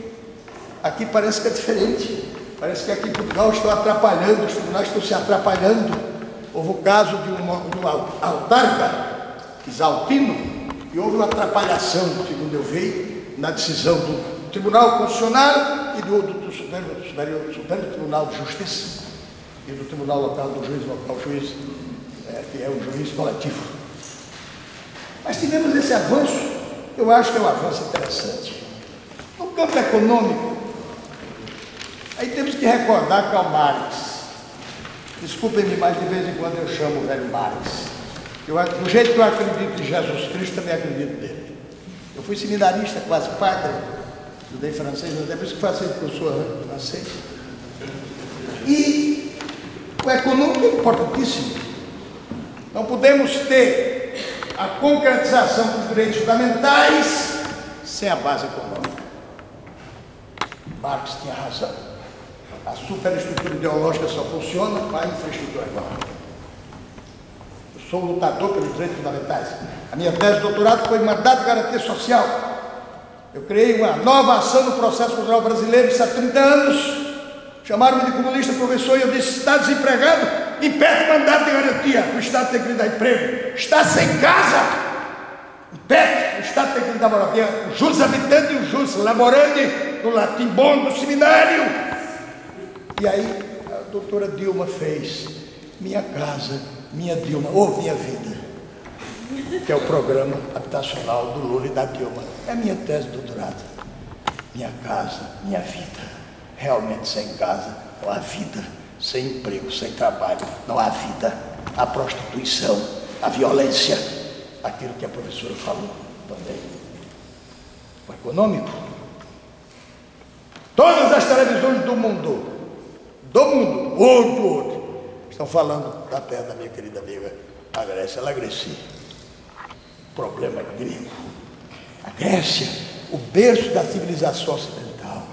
S6: Aqui parece que é diferente. Parece que aqui em Portugal estão atrapalhando, os tribunais estão se atrapalhando. Houve o caso de um autarca exaltino, e houve uma atrapalhação, segundo eu vi, na decisão do Tribunal Constitucional e do Superior Tribunal de Justiça e do Tribunal Local, do juiz local, que é o juiz coletivo. Mas tivemos esse avanço, eu acho que é um avanço interessante. No campo econômico, aí temos que recordar Karl Marx. Desculpem-me, mas de vez em quando eu chamo o velho Marx. Do jeito que eu acredito em Jesus Cristo, também acredito nele. Eu fui seminarista, quase padre, estudei francês, mas depois que passei por professor francês. E o econômico é importantíssimo. Não podemos ter a concretização dos direitos fundamentais sem a base econômica. Marx tinha razão. A superestrutura ideológica só funciona com a infraestrutura econômica. Eu sou um lutador pelos direitos fundamentais. A minha tese de doutorado foi mandato de garantia social. Eu criei uma nova ação no processo cultural brasileiro há 30 anos. Chamaram-me de comunista, professor, e eu disse: está desempregado? Impede o mandato de garantia. O Estado tem que lhe dar emprego. Está sem casa? Impede. O Estado tem que lhe dar moradia. O jus habitandi e o jus laborandi, no latim bom do seminário. E aí a doutora Dilma fez Minha Casa, Minha Dilma, ou Minha Vida, que é o programa habitacional do Lula e da Dilma. É a minha tese de doutorado. Minha casa, minha vida. Realmente sem casa, não há vida. Sem emprego, sem trabalho, não há vida. A prostituição, a violência, aquilo que a professora falou também. O econômico. Todas as televisões do mundo, outro, estão falando da terra da minha querida amiga, a Grécia, ela Grécia. Problema grego. A Grécia, o berço da civilização ocidental,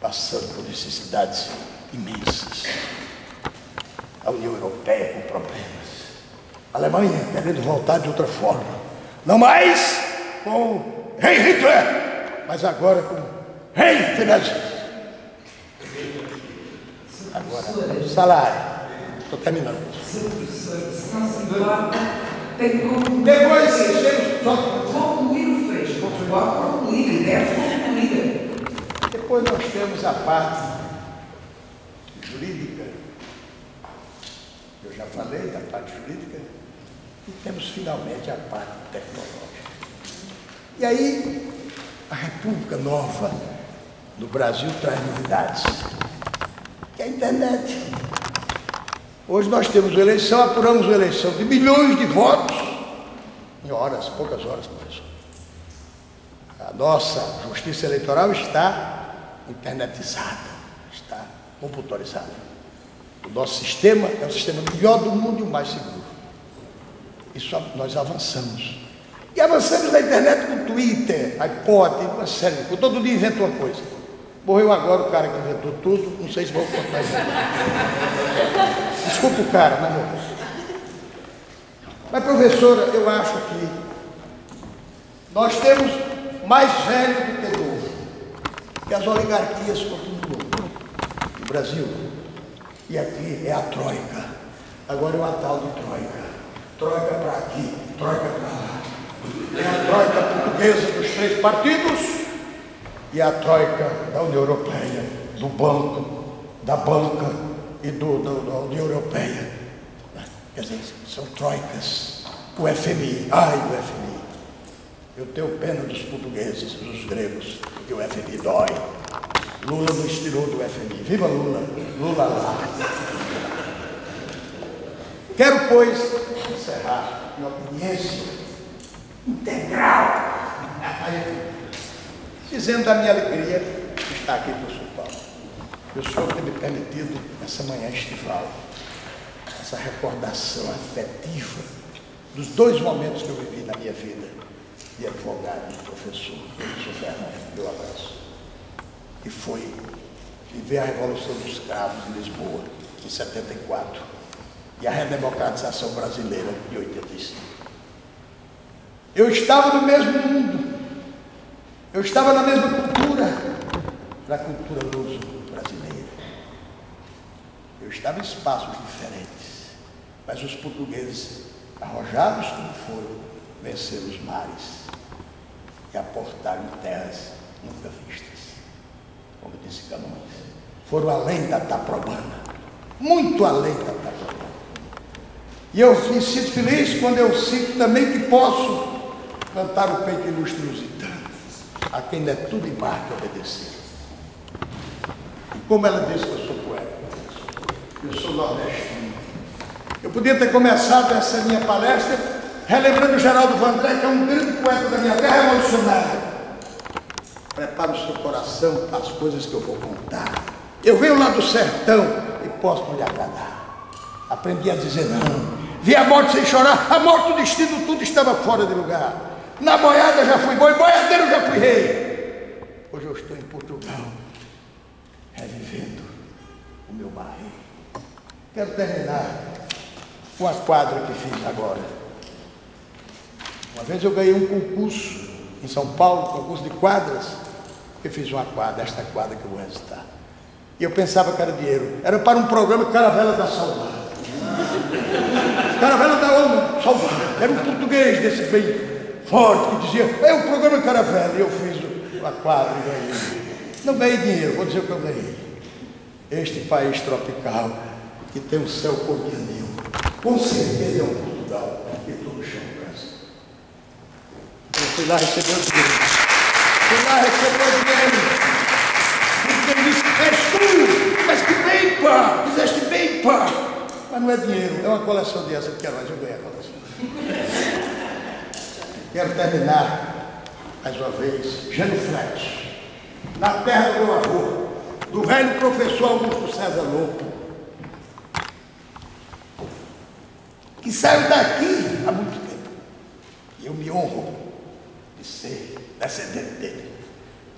S6: passando por necessidades imensas. A União Europeia com problemas. A Alemanha querendo voltar de outra forma. Não mais com o rei Hitler, mas agora com o rei Fidesz. Agora, salário. Estou terminando.
S1: Se não se importa, tem que concluir.
S6: Depois, só
S1: concluir o fecho. Pode concluir, deve concluir.
S6: Depois nós temos a parte jurídica. Eu já falei da parte jurídica. E temos finalmente a parte tecnológica. E aí, a República Nova no Brasil traz novidades. Que é a internet. Hoje nós temos eleição, apuramos a eleição de milhões de votos em horas, poucas horas, professor. A nossa justiça eleitoral está internetizada, está computadorizada. O nosso sistema é o sistema melhor do mundo e o mais seguro. Isso nós avançamos. E avançamos na internet com Twitter, iPod, uma série de coisas. Todo dia inventa uma coisa. Morreu agora o cara que inventou tudo, não sei se vou contar mais. Desculpa o cara, mas morreu. Mas, professora, eu acho que nós temos mais velho do que novo, que as oligarquias continuam no Brasil. E aqui é a Troika. Agora é uma tal de Troika. Troika para aqui, Troika para lá. É a Troika portuguesa dos 3 partidos e a Troika da União Europeia, do banco, da banca e da União Europeia. Quer dizer, são troicas. O FMI, ai o FMI. Eu tenho pena dos portugueses, dos gregos, porque o FMI dói. Lula nos tirou do FMI. Viva Lula! Lula lá! Quero, pois, encerrar minha audiência integral, dizendo da minha alegria de estar aqui no São Paulo. O Senhor ter me permitido essa manhã estival, essa recordação afetiva dos 2 momentos que eu vivi na minha vida de advogado, de professor Fernando, meu abraço. E foi e ver a Revolução dos Cravos em Lisboa, em 74, e a redemocratização brasileira, de 85. Eu estava no mesmo mundo, eu estava na mesma cultura, na cultura luso-brasileira. Eu estava em espaços diferentes, mas os portugueses, arrojados como foram, venceram os mares e aportaram em terras nunca vistas. Como disse Camões, foram além da Taprobana, muito além da Taprobana. E eu me sinto feliz quando eu sinto também que posso cantar o peito ilustre lusitano, a quem é tudo em mar que obedecer. E como ela disse que eu sou poeta, eu sou nordestino. Eu podia ter começado essa minha palestra relembrando Geraldo Vandré, que é um grande poeta da minha terra, revolucionário. Prepara o seu coração para as coisas que eu vou contar. Eu venho lá do sertão e posso não lhe agradar. Aprendi a dizer não. Vi a morte sem chorar, a morte, o destino, tudo estava fora de lugar. Na boiada já fui boi, boiadeiro já fui rei. Hoje eu estou em Portugal, revivendo o meu barril. Quero terminar com a quadra que fiz agora. Uma vez eu ganhei um concurso em São Paulo, concurso de quadras. Eu fiz uma quadra, esta quadra que eu vou recitar. E eu pensava que era dinheiro. Era para um programa Caravela da Saudade. Caravela da Alma, Saudade. Era um português desse bem forte que dizia, é o programa Caravela. E eu fiz uma quadra e ganhei. Não ganhei dinheiro, vou dizer o que eu ganhei. Este país tropical, que tem um céu cor de anil, com certeza é um Portugal e todo chão do Brasil. Eu fui lá receber o dinheiro. Fui lá receber o dinheiro. Porque ele disse, és tu, mas que bem, pá, fizeste bem, pá. Mas não é dinheiro, é uma coleção dessa que nós eu ganhei a coleção. Quero terminar, mais uma vez, genuflexo, na terra do meu avô, do velho professor Augusto César Lopo, que saiu daqui há muito tempo. E eu me honro de ser descendente dele,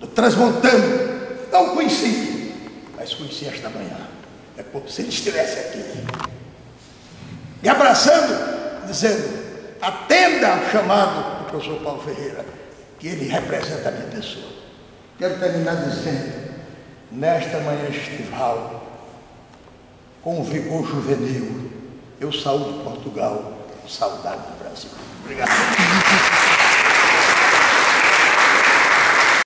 S6: do transmontano. Não o conheci, mas conheci esta manhã. É como se ele estivesse aqui. Me abraçando, dizendo, atenda ao chamado do professor Paulo Ferreira, que ele representa a minha pessoa. Quero terminar dizendo, nesta manhã estival, com o vigor juvenil, eu saúdo Portugal com saudade do Brasil. Obrigado.